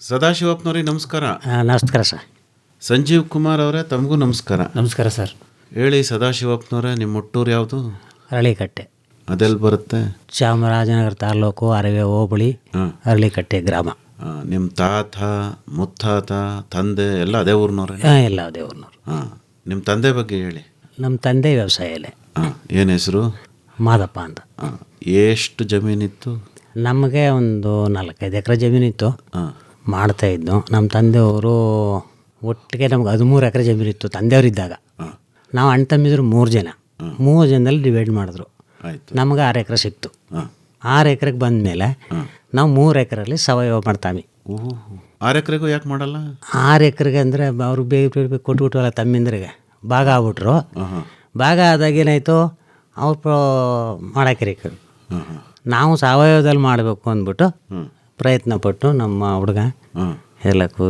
ಸದಾಶಿವಪ್ಪನವ್ರಿಗೆ ನಮಸ್ಕಾರ. ನಮಸ್ಕಾರ ಸರ್. ಸಂಜೀವ್ ಕುಮಾರ್ ಅವರೇ, ತಮಗೂ ನಮಸ್ಕಾರ. ನಮಸ್ಕಾರ ಸರ್. ಹೇಳಿ ಸದಾಶಿವಪ್ಪನವರೇ, ನಿಮ್ಮ ಹುಟ್ಟೂರು ಯಾವುದು? ಅರಳಿಕಟ್ಟೆ. ಅದೆಲ್ಲಿ ಬರುತ್ತೆ? ಚಾಮರಾಜನಗರ ತಾಲೂಕು, ಅರವೆ ಹೋಬಳಿ, ಅರಳಿಕಟ್ಟೆ ಗ್ರಾಮ. ನಿಮ್ಮ ತಾತ ಮುತ್ತಾತ ತಂದೆ ಎಲ್ಲ ಅದೇ ಊರಿನವ್ರೆ? ಎಲ್ಲ ಅದೇ ಊರಿನವ್ರು. ನಿಮ್ಮ ತಂದೆ ಬಗ್ಗೆ ಹೇಳಿ. ನಮ್ಮ ತಂದೆ ವ್ಯವಸಾಯಲ್ಲೇ. ಏನು ಹೆಸರು? ಮಾದಪ್ಪ ಅಂತ. ಎಷ್ಟು ಜಮೀನಿತ್ತು? ನಮಗೆ ಒಂದು 4-5 ಎಕರೆ ಜಮೀನಿತ್ತು, ಮಾಡ್ತಾಯಿದ್ದು. ನಮ್ಮ ತಂದೆಯವರು ಒಟ್ಟಿಗೆ ನಮ್ಗೆ 13 ಎಕರೆ ಜಮೀನಿತ್ತು ತಂದೆಯವರಿದ್ದಾಗ. ನಾವು ಅಣ್ಣ ತಮ್ಮಿದ್ರು 3 ಜನ. 3 ಜನದಲ್ಲಿ ಡಿವೈಡ್ ಮಾಡಿದ್ರು. ನಮಗೆ 6 ಎಕರೆ ಸಿಕ್ತು. 6 ಎಕರೆಗೆ ಬಂದಮೇಲೆ ನಾವು 3 ಎಕರೆಯಲ್ಲಿ ಸಾವಯವ ಮಾಡ್ತಾವೆ. 6 ಎಕರೆಗೂ ಯಾಕೆ ಮಾಡಲ್ಲ? 6 ಎಕರೆಗೆ ಅಂದರೆ ಅವರು ಬೇಗ ಕೊಟ್ಬಿಟ್ವಲ್ಲ ತಮ್ಮಿಂದ್ರಿಗೆ, ಭಾಗ ಆಗ್ಬಿಟ್ರು. ಭಾಗ ಆದಾಗ ಏನಾಯಿತು, ಅವ್ರು ಮಾಡಾಕಿರಿ. ನಾವು ಸಾವಯವದಲ್ಲಿ ಮಾಡಬೇಕು ಅಂದ್ಬಿಟ್ಟು ಪ್ರಯತ್ನ ಪಟ್ಟು ನಮ್ಮ ಹುಡುಗ ಎಲ್ಲಕ್ಕೂ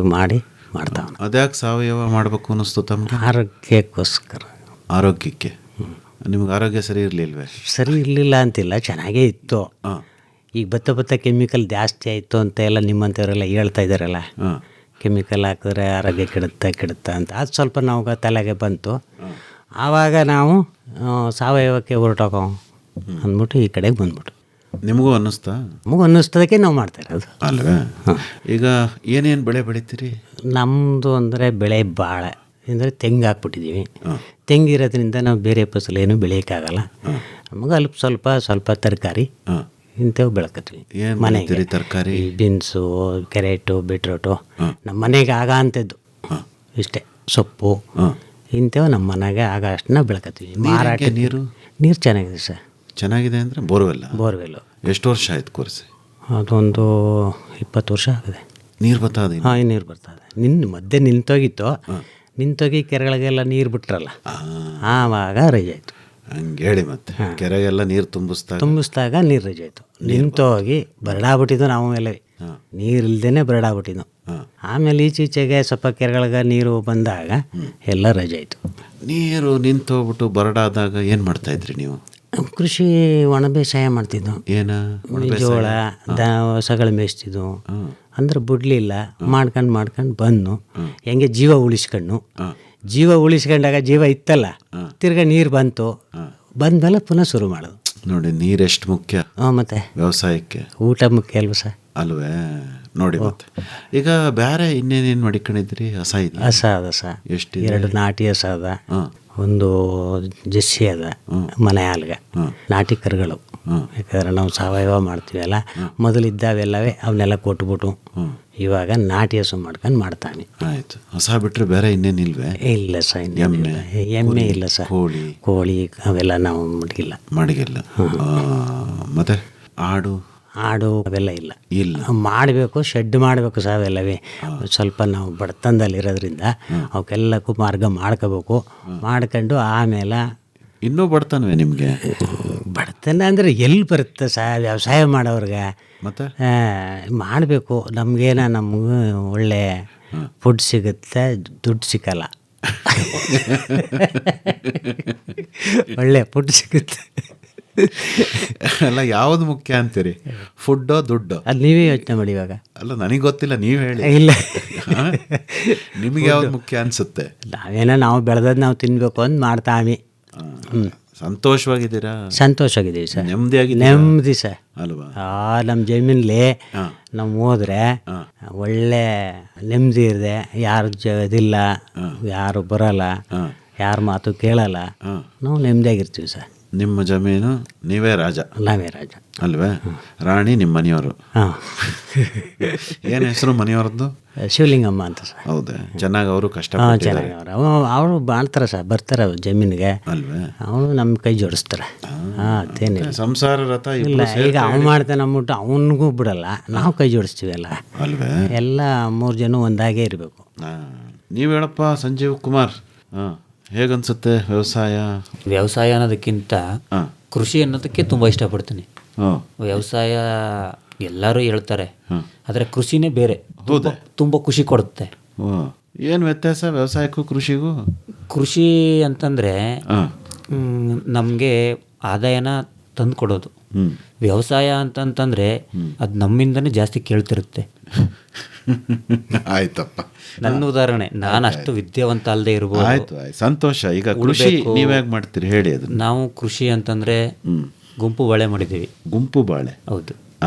ಮಾಡ್ತಾವ. ಅದ್ಯಾಕೆ ಸಾವಯವ ಮಾಡಬೇಕು ಅನ್ನಿಸ್ತು ತಮಗೆ? ಆರೋಗ್ಯಕ್ಕೋಸ್ಕರ. ಆರೋಗ್ಯಕ್ಕೆ? ನಿಮ್ಗೆ ಆರೋಗ್ಯ ಸರಿ ಇರಲಿಲ್ವೇ? ಸರಿ ಇರಲಿಲ್ಲ ಅಂತಿಲ್ಲ, ಚೆನ್ನಾಗೇ ಇತ್ತು. ಈಗ ಬತ್ತ ಕೆಮಿಕಲ್ ಜಾಸ್ತಿ ಆಯಿತು ಅಂತ ಎಲ್ಲ ನಿಮ್ಮಂಥವರೆಲ್ಲ ಹೇಳ್ತಾ ಇದ್ದಾರಲ್ಲ, ಕೆಮಿಕಲ್ ಹಾಕಿದ್ರೆ ಆರೋಗ್ಯ ಕೆಡುತ್ತೆ ಅಂತ. ಅದು ಸ್ವಲ್ಪ ನಾವು ತಲೆಗೆ ಬಂತು. ಆವಾಗ ನಾವು ಸಾವಯವಕ್ಕೆ ಹೊರಟೋಗೋ ಅಂದ್ಬಿಟ್ಟು ಈ ಕಡೆಗೆ ಬಂದ್ಬಿಟ್ಟು. ನಿಮಗೂ ಅನ್ನಿಸ್ತಾ? ನಮಗೂ ಅನ್ನಿಸ್ತದಕ್ಕೆ ನಾವು ಮಾಡ್ತಾ ಇರೋದು ಅಲ್ವೇ. ಈಗ ಏನೇನು ಬೆಳೆ ಬೆಳಿತೀರಿ? ನಮ್ಮದು ಅಂದರೆ ಬೆಳೆ ಭಾಳ ಅಂದರೆ ತೆಂಗು ಹಾಕ್ಬಿಟ್ಟಿದ್ದೀವಿ. ತೆಂಗಿರೋದ್ರಿಂದ ನಾವು ಬೇರೆ ಫಸಲು ಏನು ಬೆಳೆಯೋಕ್ಕಾಗಲ್ಲ. ನಮಗೆ ಸ್ವಲ್ಪ ತರಕಾರಿ ಇಂಥವು ಬೆಳ್ಕೊತೀವಿ ಮನೆಗೆ. ತರಕಾರಿ ಬೀನ್ಸು, ಕ್ಯಾರೆಟು, ಬೀಟ್ರೋಟು ನಮ್ಮ ಮನೆಗೆ ಆಗ ಅಂಥದ್ದು ಇಷ್ಟೇ. ಸೊಪ್ಪು ಇಂಥವು ನಮ್ಮ ಮನೆಗೆ ಆಗ ಅಷ್ಟನ್ನ ಬೆಳ್ಕೊತೀವಿ. ಮಾರಾಟ. ನೀರು ಚೆನ್ನಾಗಿದೆ ಸರ್. ಚೆನ್ನಾಗಿದೆ ಅಂದರೆ ಬೋರ್ವೆಲ್ಲು. ಎಷ್ಟು ವರ್ಷ ಆಯ್ತು ಕೊರೆಸಿ? ಅದೊಂದು 20 ವರ್ಷ ಆಗಿದೆ. ನೀರು ಬರ್ತದೆ? ನೀರು ಬರ್ತದೆ. ಮಧ್ಯೆ ನಿಂತೋಗಿ ಕೆರೆಗಳಿಗೆಲ್ಲ ನೀರು ಬಿಟ್ರಲ್ಲ, ಆವಾಗ ರಜೆ ಆಯಿತು. ಹಂಗೆ ಹೇಳಿ. ಮತ್ತೆ ಕೆರೆಗೆಲ್ಲ ನೀರು ತುಂಬಿಸ್ದಾಗ ನೀರು ರಜೆ ಆಯಿತು. ನಿಂತೋಗಿ ಬರಡಾಗ್ಬಿಟ್ಟಿದ್ದು ನಾವು ಎಲ್ಲ. ನೀರು ಇಲ್ದೇ ಬರಡಾಗ್ಬಿಟ್ಟಿದ್ದು. ಆಮೇಲೆ ಈಚೆಗೆ ಸ್ವಲ್ಪ ಕೆರೆಗಳಿಗೆ ನೀರು ಬಂದಾಗ ಎಲ್ಲ ರಜೆ ಆಯಿತು. ನೀರು ನಿಂತೋಗ್ಬಿಟ್ಟು ಬರಡಾದಾಗ ಏನು ಮಾಡ್ತಾಯಿದ್ರಿ ನೀವು? ಕೃಷಿ ಒಣ ಬೇಸಾಯ ಮಾಡ್ತಿದ್ದು. ಏನು? ಜೋಳ ಹೊಸಗಳು ಮೇಯಿಸ್ತಿದ್ದು. ಅಂದ್ರೆ ಬಿಡ್ಲಿಲ್ಲ, ಮಾಡ್ಕೊಂಡು ಬಂದು ಹೆಂಗೆ ಜೀವ ಉಳಿಸ್ಕೊಂಡಾಗ ಜೀವ ಇತ್ತಲ್ಲ, ತಿರ್ಗಾ ನೀರು ಬಂದ್ಮೇಲೆ ಪುನಃ ಶುರು ಮಾಡೋದು. ನೋಡಿ, ನೀರೆಷ್ಟು ಮುಖ್ಯ ಮತ್ತೆ ವ್ಯವಸಾಯಕ್ಕೆ. ಊಟ ಮುಖ್ಯ ಅಲ್ವ ಸರ್? ಅಲ್ವೇ. ನೋಡಿ, ಮತ್ತೆ ಈಗ ಬೇರೆ ಇನ್ನೇನೇನು ಮಡಿಕೊಂಡಿದ್ರಿ? ಹಸ ಅದ ಸರ್. ಎಷ್ಟು? 2 ನಾಟಿ ಹಸ ಅದ, ಒಂದು ಜೆಸ್ಸಿ ಅದ ಮನೆ ಹಾಲ್ಗೆ. ನಾಟಿ ಕರುಗಳು. ಯಾಕಂದ್ರೆ ನಾವು ಸಾವಯವ ಮಾಡ್ತೀವಲ್ಲ, ಮೊದಲಿದ್ದಾವೆಲ್ಲವೇ ಅವನ್ನೆಲ್ಲ ಕೊಟ್ಬಿಟ್ಟು ಇವಾಗ ನಾಟಿ ಹಸು ಮಾಡ್ತಾನೆ. ಆಯ್ತು. ಹಸ ಬಿಟ್ಟರೆ ಬೇರೆ ಇನ್ನೇನಿಲ್ವೇ? ಇಲ್ಲ ಸರ್. ಎಮ್ಮೆ ಇಲ್ಲ ಸರ್. ಕೋಳಿ ಅವೆಲ್ಲ ನಾವು ಮಡಗಿಲ್ಲ. ಮತ್ತೆ ಆಡು ಅವೆಲ್ಲ ಇಲ್ಲ. ಮಾಡಬೇಕು, ಶೆಡ್ ಮಾಡಬೇಕು ಸರ್. ಅವೆಲ್ಲವೇ ಸ್ವಲ್ಪ ನಾವು ಬಡತನದಲ್ಲಿರೋದ್ರಿಂದ ಅವಕ್ಕೆಲ್ಲಕ್ಕೂ ಮಾರ್ಗ ಮಾಡ್ಕೊಂಡು ಆಮೇಲೆ. ಇನ್ನೂ ಬಡತನವೇ ನಿಮಗೆ? ಬಡತನ ಅಂದರೆ ಎಲ್ಲಿ ಬರುತ್ತೆ ಸರ್ ವ್ಯವಸಾಯ ಮಾಡೋರ್ಗೆ? ಮತ್ತೆ ಮಾಡಬೇಕು. ನಮಗೆ ಒಳ್ಳೆ ಫುಡ್ ಸಿಗುತ್ತೆ, ದುಡ್ಡು ಸಿಕ್ಕಲ್ಲ. ಒಳ್ಳೆ ಫುಡ್ ಸಿಗುತ್ತೆ ಅಲ್ಲ, ಯಾವುದು ಮುಖ್ಯ ಅಂತೀರಿ? ಫುಡ್ಡೋ ದುಡ್ಡು? ಅದು ನೀವೇ ಯೋಚನೆ ಮಾಡಿ ಇವಾಗ. ಅಲ್ಲ, ನನಗೆ ಗೊತ್ತಿಲ್ಲ, ನೀವು ಹೇಳಿ. ಇಲ್ಲ, ನಿಮಗೆ ಯಾವ್ದು ಮುಖ್ಯ ಅನ್ಸುತ್ತೆ? ನಾವು ಬೆಳೆದದ್ದು ನಾವು ತಿನ್ಬೇಕು ಅಂತ ಮಾಡ್ತಾವಿ. ಸಂತೋಷವಾಗಿದ್ದೀರಾ? ಸಂತೋಷವಾಗಿದ್ದೀವಿ ಸರ್. ನೆಮ್ಮದಿ ಸರ್ ಅಲ್ವಾ? ನಮ್ಮ ಜಮೀನಲ್ಲಿ ನಾವು ಹೋದ್ರೆ ಒಳ್ಳೆ ನೆಮ್ಮದಿ ಇದೆ. ಯಾರು ಇದಿಲ್ಲ, ಯಾರು ಬರಲ್ಲ, ಯಾರ ಮಾತು ಕೇಳಲ್ಲ. ನಾವು ನೆಮ್ಮದಿಯಾಗಿರ್ತೀವಿ ಸರ್. ನಿಮ್ಮ ಜಮೀನು, ನೀವೇ ರಾಜ? ನಾವೇ ರಾಜ ಅಲ್ವೇ. ರಾಣಿ ನಿಮ್ಮ ಮನೆಯವರು? ಏನು ಹೆಸರು ಮನೆಯವ್ರದ್ದು? ಶಿವಲಿಂಗಮ್ಮ ಅಂತ ಸರ್. ಹೌದಾ? ಚೆನ್ನಾಗಿ ಅವರು ಚೆನ್ನಾಗಿ ಅವರು ಮಾಡ್ತಾರೆ ಸರ್. ಬರ್ತಾರೆ ಜಮೀನಿಗೆ ಅಲ್ವೇ. ಅವನು ನಮ್ಮ ಕೈ ಜೋಡಿಸ್ತಾರೆ. ಅದೇನಿಲ್ಲ, ಸಂಸಾರ ರಥ ಇಲ್ಲ. ಈಗ ಅವ್ನು ಮಾಡ್ತಾನೆ ಅಂದ್ಬಿಟ್ಟು ಅವನಿಗೂ ಬಿಡಲ್ಲ, ನಾವು ಕೈ ಜೋಡಿಸ್ತೀವಲ್ಲ ಅಲ್ವೇ. ಎಲ್ಲ 3 ಜನ ಒಂದಾಗೇ ಇರಬೇಕು. ನೀವು ಹೇಳಪ್ಪ ಸಂಜೀವ್ ಕುಮಾರ್, ಹೇಗನ್ಸುತ್ತೆ ವ್ಯವಸಾಯ ಅನ್ನೋದಕ್ಕಿಂತ ಕೃಷಿ ಅನ್ನೋದಕ್ಕೆ ತುಂಬ ಇಷ್ಟಪಡ್ತೀನಿ. ವ್ಯವಸಾಯ ಎಲ್ಲರೂ ಹೇಳ್ತಾರೆ, ಆದರೆ ಕೃಷಿನೇ ಬೇರೆ, ತುಂಬ ಖುಷಿ ಕೊಡುತ್ತೆ. ಏನು ವ್ಯತ್ಯಾಸ ವ್ಯವಸಾಯಕ್ಕೂ ಕೃಷಿಗೂ? ಕೃಷಿ ಅಂತಂದರೆ ನಮಗೆ ಆದಾಯನ ತಂದು ಕೊಡೋದು. ವ್ಯವಸಾಯ ಅಂತಂತಂದರೆ ಅದು ನಮ್ಮಿಂದನೇ ಜಾಸ್ತಿ ಕೇಳ್ತಿರುತ್ತೆ. ಆಯ್ತಪ್ಪ, ನನ್ನ ಉದಾಹರಣೆ, ನಾನು ಅಷ್ಟು ವಿದ್ಯಾವಂತ ಅಲ್ಲದೆ ಇರ್ಬೋದು. ಆಯ್ತು ಸಂತೋಷ. ಈಗ ಕೃಷಿ ನೀವ್ ಹೇಗೆ ಮಾಡ್ತೀರಿ ಹೇಳಿ ಅದನ್ನ. ನಾವು ಕೃಷಿ ಅಂತಂದ್ರೆ ಗುಂಪು ಬಾಳೆ ಮಾಡಿದ್ದೀವಿ. ಗುಂಪು ಬಾಳೆ? ಹೌದು,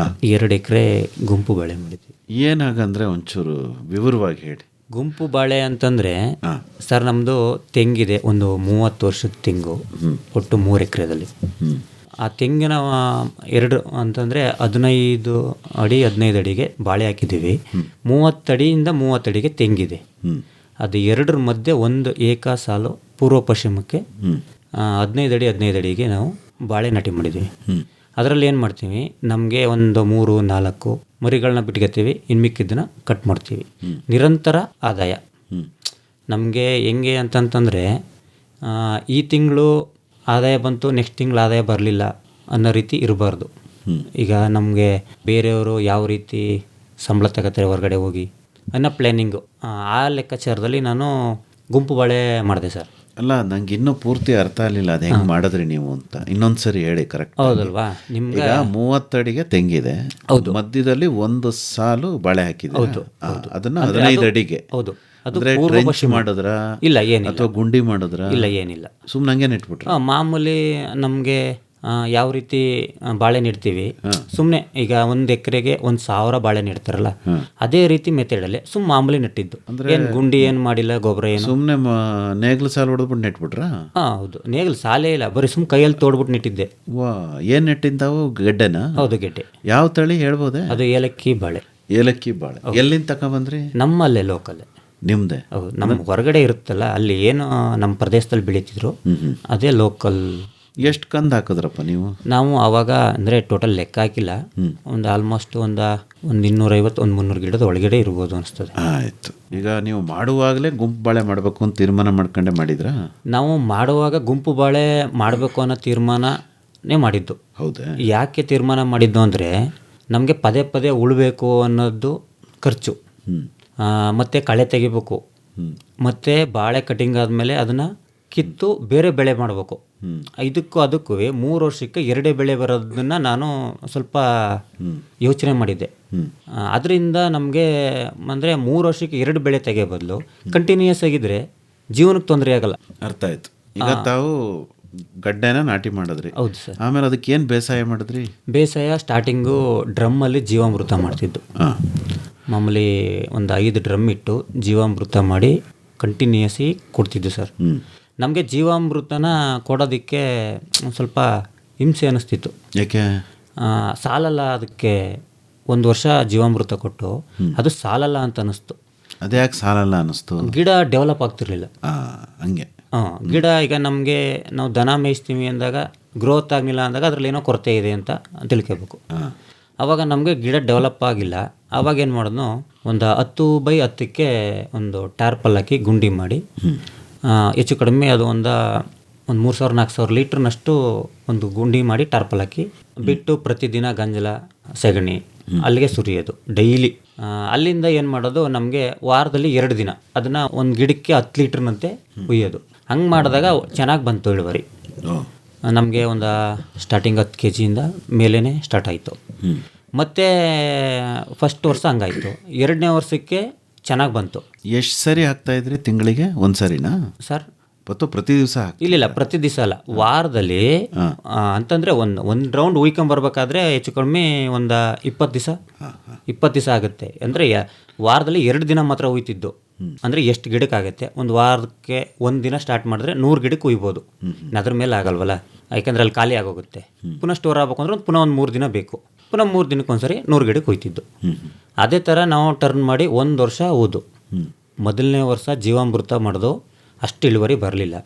2 ಎಕರೆ ಗುಂಪು ಬಾಳೆ ಮಾಡಿದ್ದೀವಿ. ಏನಾಗಂದ್ರೆ ಒಂಚೂರು ವಿವರವಾಗಿ ಹೇಳಿ. ಗುಂಪು ಬಾಳೆ ಅಂತಂದ್ರೆ ಸರ್, ನಮ್ದು ತೆಂಗಿದೆ, ಒಂದು 30 ವರ್ಷದ ತೆಂಗು, ಒಟ್ಟು 3 ಎಕರೆದಲ್ಲಿ. ಆ ತೆಂಗಿನ 2 ಅಂತಂದರೆ 15 ಅಡಿ 15 ಅಡಿಗೆ ಬಾಳೆ ಹಾಕಿದ್ದೀವಿ. 30 ಅಡಿಯಿಂದ 30 ಅಡಿಗೆ ತೆಂಗಿದೆ. ಅದು 2ರ ಮಧ್ಯೆ ಒಂದು ಏಕ ಸಾಲು ಪೂರ್ವ ಪಶ್ಚಿಮಕ್ಕೆ 15 ಅಡಿ 15 ಅಡಿಗೆ ನಾವು ಬಾಳೆ ನಾಟಿ ಮಾಡಿದ್ದೀವಿ. ಅದರಲ್ಲಿ ಏನು ಮಾಡ್ತೀವಿ, ನಮಗೆ ಒಂದು 3-4 ಮರಿಗಳನ್ನ ಬಿಟ್ಕೊತೀವಿ, ಇನ್ನು ಮಿಕ್ಕಿದ್ದನ್ನ ಕಟ್ ಮಾಡ್ತೀವಿ. ನಿರಂತರ ಆದಾಯ ನಮಗೆ ಹೆಂಗೆ ಅಂತಂತಂದರೆ, ಈ ತಿಂಗಳು ಆದಾಯ ಬಂತು, ನೆಕ್ಸ್ಟ್ ತಿಂಗಳು ಆದಾಯ ಬರಲಿಲ್ಲ ಅನ್ನೋ ರೀತಿ ಇರಬಾರ್ದು. ಈಗ ನಮಗೆ ಬೇರೆಯವರು ಯಾವ ರೀತಿ ಸಂಬಳ ತಗೋತಾರೆ ಹೊರಗಡೆ ಹೋಗಿ ಅನ್ನೋ ಪ್ಲ್ಯಾನಿಂಗು, ಆ ಲೆಕ್ಕಾಚಾರದಲ್ಲಿ ನಾನು ಗುಂಪು ಬಾಳೆ ಮಾಡಿದೆ ಸರ್. ಅಲ್ಲ, ನಂಗೆ ಇನ್ನೂ ಪೂರ್ತಿ ಅರ್ಥ ಆಗಲಿಲ್ಲ ಅದು ಹೆಂಗೆ ಮಾಡಿದ್ರಿ ನೀವು ಅಂತ. ಇನ್ನೊಂದ್ಸರಿ ಹೇಳಿ ಕರೆಕ್ಟ್. ಹೌದಲ್ವಾ? ನಿಮ್ಗೆ ಈಗ 30 ಅಡಿಗೆ ತೆಂಗಿದೆ, ಹೌದು, ಮಧ್ಯದಲ್ಲಿ ಒಂದು ಸಾಲು ಬಾಳೆ ಹಾಕಿದೆ. ಹೌದು, ಅದನ್ನ 15 ಅಡಿಗೆ. ಹೌದು, ಅದು ಟ್ರೆಂಚ್ ಮಾಡಿದ್ರ ಇಲ್ಲ, ಏನಿಲ್ಲ, ಅಥವಾ ಗುಂಡಿ ಮಾಡಿದ್ರ? ಇಲ್ಲ, ಏನಿಲ್ಲ, ಸುಮ್ಮನೆ ಹಂಗೆ ನೆಟ್ಬಿಟ್ರೆ? ಮಾಮೂಲಿ ನಮಗೆ ಯಾವ ರೀತಿ ಬಾಳೆ ನೆಡ್ತೀವಿ, ಸುಮ್ಮನೆ ಈಗ 1 ಎಕರೆಗೆ 1,000 ಬಾಳೆ ನೆಡ್ತಾರಲ್ಲ, ಅದೇ ರೀತಿ ಮೆಥಡಲ್ಲಿ ಮಾಮೂಲಿ ನೆಟ್ಟಿದ್ದು. ಏನು ಗುಂಡಿ ಏನು ಮಾಡಿಲ್ಲ, ಗೊಬ್ಬರ ಏನು, ಸುಮ್ಮನೆ ನೇಗ್ಲು ಸಾಲು ಹೊಡೆದ್ಬಿಟ್ಟು ನೆಟ್ಬಿಟ್ರ? ಹೌದು, ನೇಗ್ಲು ಸಾಲೇ ಇಲ್ಲ, ಬರೀ ಕೈಯಲ್ಲಿ ತೋಡ್ಬಿಟ್ಟು ನೆಟ್ಟಿದ್ದೆ. ವಾ, ಏನು ನೆಟ್ಟಿದ್ದಾವು? ಗೆಡ್ಡೆನಾ? ಹೌದು, ಗೆಡ್ಡೆ. ಯಾವ ತಳಿ ಹೇಳ್ಬೋದೆ? ಅದು ಏಲಕ್ಕಿ ಬಾಳೆ. ಏಲಕ್ಕಿ ಬಾಳೆ ಎಲ್ಲಿಂದ ತಗೊಂಡ್ಬಂದ್ರಿ? ನಮ್ಮಲ್ಲೇ ಲೋಕಲ್ಲೇ. ನಿಮ್ದೆ? ಹೌದು, ನಮ್ಮ ಹೊರಗಡೆ ಇರುತ್ತಲ್ಲ, ಅಲ್ಲಿ ಏನು ನಮ್ಮ ಪ್ರದೇಶದಲ್ಲಿ ಬೆಳೀತಿದ್ರು, ಅದೇ ಲೋಕಲ್. ಎಷ್ಟು ಕಂದು ಹಾಕಿದ್ರಪ್ಪ ನೀವು? ನಾವು ಆವಾಗ ಅಂದರೆ ಟೋಟಲ್ ಲೆಕ್ಕ ಹಾಕಿಲ್ಲ, ಒಂದು ಆಲ್ಮೋಸ್ಟ್ ಒಂದು 250-300 ಗಿಡದ ಒಳಗಡೆ ಇರ್ಬೋದು ಅನಿಸ್ತದೆ. ಆಯಿತು. ಈಗ ನೀವು ಮಾಡುವಾಗಲೇ ಗುಂಪು ಬಾಳೆ ಮಾಡಬೇಕು ಅಂತ ತೀರ್ಮಾನ ಮಾಡ್ಕೊಂಡೆ ಮಾಡಿದ್ರಾ? ನಾವು ಮಾಡುವಾಗ ಗುಂಪು ಬಾಳೆ ಮಾಡಬೇಕು ಅನ್ನೋ ತೀರ್ಮಾನನೇ ಮಾಡಿದ್ದು. ಹೌದಾ? ಯಾಕೆ ತೀರ್ಮಾನ ಮಾಡಿದ್ದು ಅಂದರೆ, ನಮಗೆ ಪದೇ ಪದೇ ಉಳಬೇಕು ಅನ್ನೋದು ಖರ್ಚು, ಮತ್ತು ಕಳೆ ತೆಗಿಬೇಕು, ಮತ್ತು ಬಾಳೆ ಕಟಿಂಗ್ ಆದಮೇಲೆ ಅದನ್ನು ಕಿತ್ತು ಬೇರೆ ಬೆಳೆ ಮಾಡಬೇಕು. ಅದಕ್ಕೂ 3 ವರ್ಷಕ್ಕೆ 2 ಬೆಳೆ ಬರೋದನ್ನ ನಾನು ಸ್ವಲ್ಪ ಯೋಚನೆ ಮಾಡಿದ್ದೆ. ಅದರಿಂದ ನಮಗೆ ಅಂದರೆ 3 ವರ್ಷಕ್ಕೆ 2 ಬೆಳೆ ತೆಗೆಯೋ ಬದಲು ಕಂಟಿನ್ಯೂಯಸ್ ಆಗಿದ್ರೆ ಜೀವನಕ್ಕೆ ತೊಂದರೆ ಆಗಲ್ಲ. ಅರ್ಥ ಆಯ್ತು. ಈಗ ತಾವು ಗಡ್ಡೆನ ನಾಟಿ ಮಾಡಿದ್ರಿ? ಹೌದು ಸರ್. ಆಮೇಲೆ ಅದಕ್ಕೆ ಏನು ಬೇಸಾಯ ಮಾಡಿದ್ರಿ? ಬೇಸಾಯ ಸ್ಟಾರ್ಟಿಂಗು ಡ್ರಮ್ಮಲ್ಲಿ ಜೀವಾಮೃತ ಮಾಡ್ತಿದ್ದು. ಮಾಮೂಲಿ ಒಂದು 5 ಡ್ರಮ್ ಇಟ್ಟು ಜೀವಾಮೃತ ಮಾಡಿ ಕಂಟಿನ್ಯೂಯಸ್ಸಿ ಕೊಡ್ತಿದ್ದು ಸರ್. ನಮಗೆ ಜೀವಾಮೃತನ ಕೊಡೋದಕ್ಕೆ ಸ್ವಲ್ಪ ಹಿಂಸೆ ಅನ್ನಿಸ್ತಿತ್ತು. ಯಾಕೆ? ಸಾಲಲ್ಲ, ಅದಕ್ಕೆ 1 ವರ್ಷ ಜೀವಾಮೃತ ಕೊಟ್ಟು ಅದು ಸಾಲಲ್ಲ ಅಂತ ಅನ್ನಿಸ್ತು. ಅದೇ ಯಾಕೆ ಸಾಲಲ್ಲ ಅನ್ನಿಸ್ತು? ಗಿಡ ಡೆವಲಪ್ ಆಗ್ತಿರ್ಲಿಲ್ಲ. ಹಂಗೆ ಗಿಡ ಈಗ ನಮಗೆ ನಾವು ದನ ಮೇಯಿಸ್ತೀವಿ ಅಂದಾಗ ಗ್ರೋತ್ ಆಗಲಿಲ್ಲ ಅಂದಾಗ ಅದರಲ್ಲಿ ಏನೋ ಕೊರತೆ ಇದೆ ಅಂತ ತಿಳ್ಕೋಬೇಕು. ಆವಾಗ ನಮಗೆ ಗಿಡ ಡೆವಲಪ್ ಆಗಿಲ್ಲ. ಆವಾಗ ಏನು ಮಾಡಿದ್ನು, ಒಂದು 10x10ಕ್ಕೆ ಒಂದು ಟಾರ್ಪಲ್ ಹಾಕಿ ಗುಂಡಿ ಮಾಡಿ, ಹೆಚ್ಚು ಕಡಿಮೆ ಅದು ಒಂದು 3,000-4,000 ಲೀಟ್ರ್ನಷ್ಟು ಒಂದು ಗುಂಡಿ ಮಾಡಿ ಟಾರ್ಪಲ್ ಹಾಕಿ ಬಿಟ್ಟು ಪ್ರತಿದಿನ ಗಂಜಲ ಸೆಗಣಿ ಅಲ್ಲಿಗೆ ಸುರಿಯೋದು ಡೈಲಿ. ಅಲ್ಲಿಂದ ಏನು ಮಾಡೋದು, ನಮಗೆ ವಾರದಲ್ಲಿ 2 ದಿನ ಅದನ್ನು ಒಂದು ಗಿಡಕ್ಕೆ 10 ಲೀಟ್ರ್ನಂತೆ ಹುಯ್ಯೋದು. ಹಂಗೆ ಮಾಡಿದಾಗ ಚೆನ್ನಾಗಿ ಬಂತು ಇಳುವರಿ. ನಮಗೆ ಒಂದು ಸ್ಟಾರ್ಟಿಂಗ್ 10 kg ಮೇಲೇ ಸ್ಟಾರ್ಟ್ ಆಯಿತು. ಮತ್ತು ಫಸ್ಟ್ ವರ್ಷ ಹಂಗಾಯಿತು. 2ನೇ ವರ್ಷಕ್ಕೆ ಚೆನ್ನಾಗಿ ಬಂತು. ಎಷ್ಟು ಸರಿ ಹಾಕ್ತಾಯಿದ್ರಿ? ತಿಂಗಳಿಗೆ ಒಂದು ಸರಿನಾ ಸರ್? ಪ್ರತಿ ದಿವಸ? ಇಲ್ಲ, ಪ್ರತಿ ದಿವಸ ಅಲ್ಲ, ವಾರದಲ್ಲಿ. ಅಂತಂದರೆ ಒಂದು ರೌಂಡ್ ಉಯ್ಕೊಂಬರ್ಬೇಕಾದ್ರೆ ಹೆಚ್ಚು ಕಡಿಮೆ ಒಂದು 20 ದಿವಸ ಆಗುತ್ತೆ. ಅಂದರೆ ವಾರದಲ್ಲಿ 2 ದಿನ ಮಾತ್ರ ಉಯ್ತಿದ್ದು. ಅಂದರೆ ಎಷ್ಟು ಗಿಡಕ್ಕಾಗುತ್ತೆ, ಒಂದು ವಾರಕ್ಕೆ 1 ದಿನ ಸ್ಟಾರ್ಟ್ ಮಾಡಿದ್ರೆ 100 ಗಿಡಕ್ಕೆ ಉಯ್ಬೋದು. ಅದ್ರ ಮೇಲೆ ಆಗಲ್ವಲ್ಲ, ಯಾಕೆಂದರೆ ಅಲ್ಲಿ ಖಾಲಿ ಆಗೋಗುತ್ತೆ. ಪುನಃ ಸ್ಟೋರ್ ಆಗಬೇಕು ಅಂದ್ರೆ ಪುನಃ ಒಂದು 3 ದಿನ ಬೇಕು. ಪುನಃ 3 ದಿನಕ್ಕೊಂದ್ಸರಿ 100 ಗಿಡಕ್ಕೆ ಉಯ್ತಿದ್ದು. ಅದೇ ಥರ ನಾವು ಟರ್ನ್ ಮಾಡಿ 1 ವರ್ಷ ಓದು. ಮೊದಲನೇ ವರ್ಷ ಜೀವಾಮೃತ ಮಾಡೋದು, ಅಷ್ಟು ಇಳುವರಿ ಬರಲಿಲ್ಲ.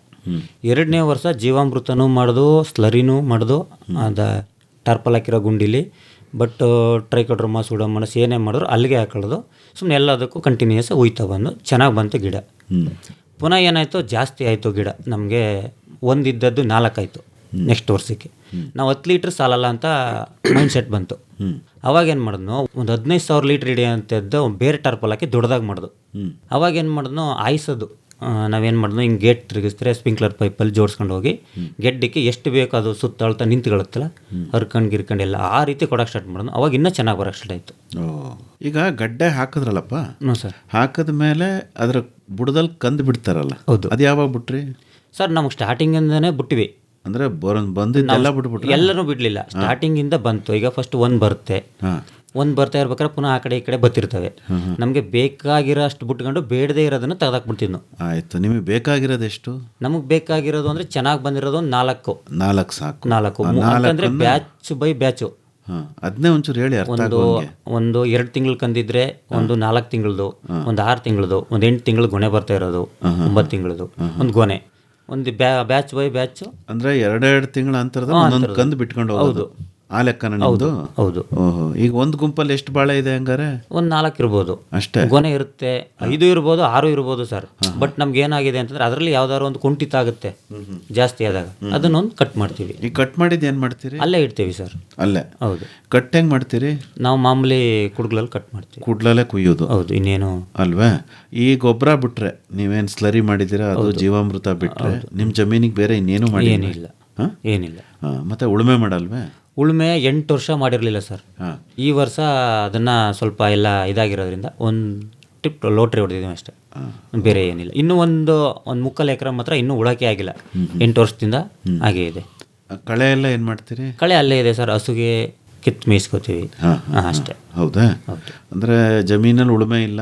2ನೇ ವರ್ಷ ಜೀವಾಮೃತನೂ ಮಾಡೋದು, ಸ್ಲರಿನೂ ಮಾಡೋದು, ಅದು ಟಾರ್ಪಲ್ ಹಾಕಿರೋ ಗುಂಡಿಲಿ. ಬಟ್ ಟ್ರೈಕೋಡ್ರಮ ಸೂಡೋಮೋನಾಸ್ ಏನೇ ಮಾಡಿದ್ರು ಅಲ್ಲಿಗೆ ಹಾಕೊಳ್ಳೋದು. ಸುಮ್ಮನೆ ಎಲ್ಲದಕ್ಕೂ ಕಂಟಿನ್ಯೂಸ್ ಉಯ್ತಾ ಬಂದು ಚೆನ್ನಾಗಿ ಬಂತು ಗಿಡ. ಪುನಃ ಏನಾಯಿತು, ಜಾಸ್ತಿ ಆಯಿತು ಗಿಡ. ನಮಗೆ ಒಂದಿದ್ದದ್ದು 4 ಆಯಿತು ನೆಕ್ಸ್ಟ್ ವರ್ಷಕ್ಕೆ. ನಾವು 10 ಲೀಟ್ರ್ ಸಾಲಲ್ಲ ಅಂತ ಮೈಂಡ್ ಸೆಟ್ ಬಂತು. ಅವಾಗೇನು ಮಾಡಿದ್ನು, ಒಂದು 15,000 ಲೀಟ್ರ್ ಹಿಡಿಯೋಂಥದ್ದು ಬೇರೆ ಟಾರ್ಪಲ್ ಹಾಕಿ ದೊಡ್ಡದಾಗಿ ಮಾಡಿದ್ವು. ಅವಾಗೇನು ಮಾಡಿದ್ನು, ಆಯಿಸೋದು ನಾವೇನು ಮಾಡಿದ್ವಿ, ಹಿಂಗೆ ಗೇಟ್ ತಿರುಗಿಸಿದ್ರೆ ಸ್ಪ್ರಿಂಕ್ಲರ್ ಪೈಪಲ್ಲಿ ಜೋಡಿಸ್ಕೊಂಡು ಹೋಗಿ ಗೆಡ್ಡಿಗೆ ಎಷ್ಟು ಬೇಕು ಅದು ಸುತ್ತಾಳ್ತಾ ನಿಂತ್ಕೊಳ್ಳುತ್ತಲ್ಲ, ಹರ್ಕೊಂಡು ಗಿರ್ಕೊಂಡು ಎಲ್ಲ ಆ ರೀತಿ ಕೊಡೋಕೆ ಸ್ಟಾರ್ಟ್ ಮಾಡೋದು. ಅವಾಗ ಇನ್ನೂ ಚೆನ್ನಾಗಿ ಬರೋಕ್ಕೆ ಸ್ಟಾರ್ಟ್ ಆಯಿತು. ಈಗ ಗಡ್ಡೆ ಹಾಕಿದ್ರಲ್ಲಪ್ಪ, ಹ್ಞೂ ಸರ್. ಹಾಕಿದ ಮೇಲೆ ಅದರ ಬುಡದಲ್ಲಿ ಕಂದು ಬಿಡ್ತಾರಲ್ಲ, ಹೌದು. ಅದು ಯಾವಾಗ ಬಿಟ್ರಿ ಸರ್ ನಮಗೆ ಸ್ಟಾರ್ಟಿಂಗಿಂದನೇ ಬಿಟ್ಟಿವಿ. ಅಂದರೆ ಬಂದಿದ್ದೆಲ್ಲ ಬಿಟ್ಬಿಟ್ರೆ? ಎಲ್ಲನೂ ಬಿಡಲಿಲ್ಲ, ಸ್ಟಾರ್ಟಿಂಗಿಂದ ಬಂತು. ಈಗ ಫಸ್ಟ್ ಒಂದು ಬರುತ್ತೆ, ಒಂದು ಬರ್ತಾ ಇರ್ಬೇಕಾದ್ರೆ ಪುನಃ ಆ ಕಡೆ ಈ ಕಡೆ ಬರ್ತಿರ್ತವೆ. ನಮಗೆ ಬೇಕಾಗಿರೋ ಅಷ್ಟು ಬಿಟ್ಕೊಂಡು ಬೇಡದೇ ಇರೋದನ್ನು ತೆಗೆದಾಕ್ಬಿಡ್ತೀವಿ ನಾವು. ಆಯಿತು. ನಿಮಗೆ ಬೇಕಾಗಿರೋದು ಎಷ್ಟು? ನಮಗೆ ಬೇಕಾಗಿರೋದು ಅಂದರೆ ಚೆನ್ನಾಗಿ ಬಂದಿರೋದು ಒಂದು 4 ಸಾಕು. 4 ಅಂದರೆ ಬ್ಯಾಚ್ ಬೈ ಬ್ಯಾಚು. ಅದನ್ನೇ ಒಂಚೂರು ಹೇಳಿ ಅರ್ಥ ಆಗೋಂಗೆ. ಒಂದು 2 ತಿಂಗಳು ಕಂದಿದ್ರೆ, ಒಂದು 4 ತಿಂಗಳದು, ಒಂದು 6 ತಿಂಗಳದು, ಒಂದು 8 ತಿಂಗಳು ಗೊನೆ ಬರ್ತಾ ಇರೋದು, 9 ತಿಂಗಳದು ಒಂದು ಗೊನೆ, ಒಂದು ಬ್ಯಾಚ್ ಬೈ ಬ್ಯಾಚ್. ಅಂದರೆ 2 ತಿಂಗಳ ಅಂತರದ ಒಂದೊಂದು ಕಂದು ಬಿಟ್ಕೊಂಡು ಹೋಗೋದು. ಆ ಲೆಕ್ಕನ ನಿಮ್ಮದು? ಹೌದು. ಓಹೋ. ಈಗ ಒಂದು ಗುಂಪಲ್ಲಿ ಎಷ್ಟು ಬಾಳೆ ಇದೆ ಹಂಗಾರೆ? ಒಂದು 4 ಇರ್ಬೋದು ಅಷ್ಟೇ. ಗೊನೆ ಇರುತ್ತೆ, 5 ಇರ್ಬೋದು, 6 ಇರ್ಬೋದು ಸರ್. ಬಟ್ ನಮ್ಗೆ ಏನಾಗಿದೆ ಅಂತಂದ್ರೆ ಅದರಲ್ಲಿ ಯಾವ್ದಾದ್ರು ಒಂದು ಕುಂಠಿತ ಆಗುತ್ತೆ ಜಾಸ್ತಿ ಆದಾಗ, ಅದನ್ನೊಂದು ಕಟ್ ಮಾಡ್ತೀವಿ. ಈಗ ಕಟ್ ಮಾಡಿದ್ದು ಏನು ಮಾಡ್ತೀರಿ? ಅಲ್ಲೇ ಇಡ್ತೀವಿ ಸರ್. ಅಲ್ಲೇ? ಹೌದು. ಕಟ್ ಹೆಂಗೆ ಮಾಡ್ತೀರಿ? ನಾವು ಮಾಮೂಲಿ ಕುಡ್ಗ್ಲಲ್ಲಿ ಕಟ್ ಮಾಡ್ತೀವಿ. ಕುಡ್ಲಲ್ಲೇ ಕುಯ್ಯೋದು? ಹೌದು. ಇನ್ನೇನು ಅಲ್ವೇ? ಈ ಗೊಬ್ಬರ ಬಿಟ್ರೆ ನೀವೇನು ಸ್ಲರಿ ಮಾಡಿದ್ದೀರಾ, ಅದು ಜೀವಾಮೃತ ಬಿಟ್ರೆ ನಿಮ್ಮ ಜಮೀನಿಗೆ ಬೇರೆ ಇನ್ನೇನು ಮಾಡಿ? ಏನಿಲ್ಲ. ಏನಿಲ್ಲ. ಮತ್ತೆ ಉಳುಮೆ ಮಾಡಲ್ವೇ? ಉಳುಮೆ 8 ವರ್ಷ ಮಾಡಿರಲಿಲ್ಲ ಸರ್. ಈ ವರ್ಷ ಅದನ್ನು ಸ್ವಲ್ಪ ಎಲ್ಲ ಇದಾಗಿರೋದ್ರಿಂದ ಒಂದು ಟ್ರಿಪ್ ಲೋಟ್ರಿ ಹೊಡೆದಿದ್ದೀವಿ ಅಷ್ಟೇ, ಬೇರೆ ಏನಿಲ್ಲ. ಇನ್ನೂ ಒಂದು 3/4 ಎಕರೆ ಮಾತ್ರ ಇನ್ನೂ ಉಳಕೆ ಆಗಿಲ್ಲ, 8 ವರ್ಷದಿಂದ ಹಾಗೇ ಇದೆ. ಕಳೆ ಎಲ್ಲ ಏನು ಮಾಡ್ತೀರಿ? ಕಳೆ ಅಲ್ಲೇ ಇದೆ ಸರ್, ಹಸುಗೆ ಕಿತ್ತು ಮೇಯಿಸ್ಕೋತೀವಿ ಅಷ್ಟೇ. ಹೌದಾ? ಅಂದರೆ ಜಮೀನಲ್ಲಿ ಉಳುಮೆ ಇಲ್ಲ?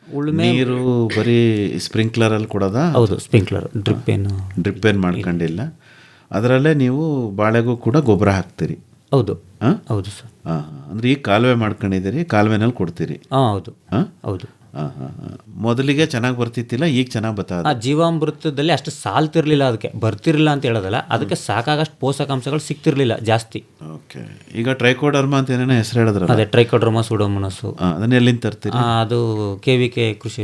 ಉಳುಮೆ ನೀರು ಬರೀ ಸ್ಪ್ರಿಂಕ್ಲರಲ್ಲಿ ಕೊಡೋದಾ? ಹೌದು, ಸ್ಪ್ರಿಂಕ್ಲರ್. ಡ್ರಿಪ್ ಏನು ಮಾಡ್ಕೊಂಡಿಲ್ಲ. ಅದರಲ್ಲೇ ನೀವು ಬಾಳೆಗೂ ಕೂಡ ಗೊಬ್ಬರ ಹಾಕ್ತೀರಿ? ಹೌದು. ಹೌದು ಸರ್. ಅಂದರೆ ಈಗ ಕಾಲುವೆ ಮಾಡ್ಕೊಂಡಿದ್ದೀರಿ, ಕಾಲುವೆನಲ್ಲಿ ಕೊಡ್ತೀರಿ? ಹೌದು. ಹೌದು. ಮೊದಲಿಗೆ ಚೆನ್ನಾಗಿ ಬರ್ತಿತ್ತಿಲ್ಲ, ಈಗ ಚೆನ್ನಾಗಿ ಬರ್ತಾ? ಜೀವಾಮೃತದಲ್ಲಿ ಅಷ್ಟು ಸಾಲ್ತಿರ್ಲಿಲ್ಲ, ಅದಕ್ಕೆ ಬರ್ತಿರ್ಲಿಲ್ಲ ಅಂತ ಹೇಳೋದಲ್ಲ, ಅದಕ್ಕೆ ಸಾಕಾಗಷ್ಟು ಪೋಷಕಾಂಶಗಳು ಸಿಗ್ತಿರ್ಲಿಲ್ಲ ಜಾಸ್ತಿ. ಓಕೆ. ಈಗ ಟ್ರೈಕೋಡರ್ಮಾ ಅಂತ ಏನೇನೋ ಹೆಸರು ಹೇಳಿದ್ರೆ? ಅದೇ ಟ್ರೈಕೋಡರ್ಮಾ ಸೂಡೋಮೋನಾಸ್. ಅದನ್ನ ಎಲ್ಲಿಂದ ತರ್ತೀರಿ? ಅದು KVK ಕೃಷಿ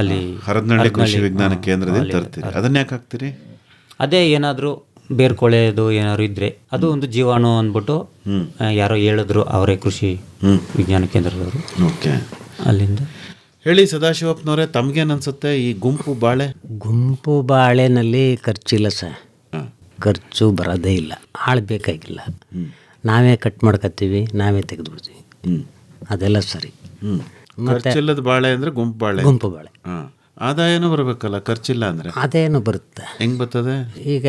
ಅಲ್ಲಿ ಹರದನಹಳ್ಳಿ ಕೃಷಿ ವಿಜ್ಞಾನ ಕೇಂದ್ರದಿಂದ ತರ್ತೀರಿ. ಅದನ್ನ ಯಾಕೆ ಹಾಕ್ತೀರಿ? ಅದೇ ಏನಾದರೂ ಬೇರ್ಕೊಳೆದು ಏನಾದ್ರು ಇದ್ರೆ ಅದು ಒಂದು ಜೀವಾಣು ಅಂದ್ಬಿಟ್ಟು ಯಾರೋ ಹೇಳಿದ್ರು, ಅವರೇ ಕೃಷಿ ವಿಜ್ಞಾನ ಕೇಂದ್ರದವರು. ಓಕೆ. ಅಲ್ಲಿಂದ ಹೇಳಿ ಸದಾಶಿವಪ್ಪನವರೇ, ತಮ್ಗೇನು ಅನ್ಸುತ್ತೆ ಈ ಗುಂಪು ಬಾಳೆನಲ್ಲಿ ಖರ್ಚಿಲ್ಲ ಸರ್. ಖರ್ಚು ಬರೋದೇ ಇಲ್ಲ, ಆಳು ಬೇಕಾಗಿಲ್ಲ. ನಾವೇ ಕಟ್ ಮಾಡ್ಕೊತೀವಿ, ನಾವೇ ತೆಗೆದುಬಿಡ್ತೀವಿ, ಅದೆಲ್ಲ ಸರಿ. ಖರ್ಚಿಲ್ಲದ ಬಾಳೆ ಅಂದರೆ ಗುಂಪು ಬಾಳೆ. ಆದಾಯನೂ ಬರಬೇಕಲ್ಲ, ಖರ್ಚಿಲ್ಲ ಅಂದರೆ? ಅದೇನು ಬರುತ್ತೆ. ಹೆಂಗೆ ಬರ್ತದೆ? ಈಗ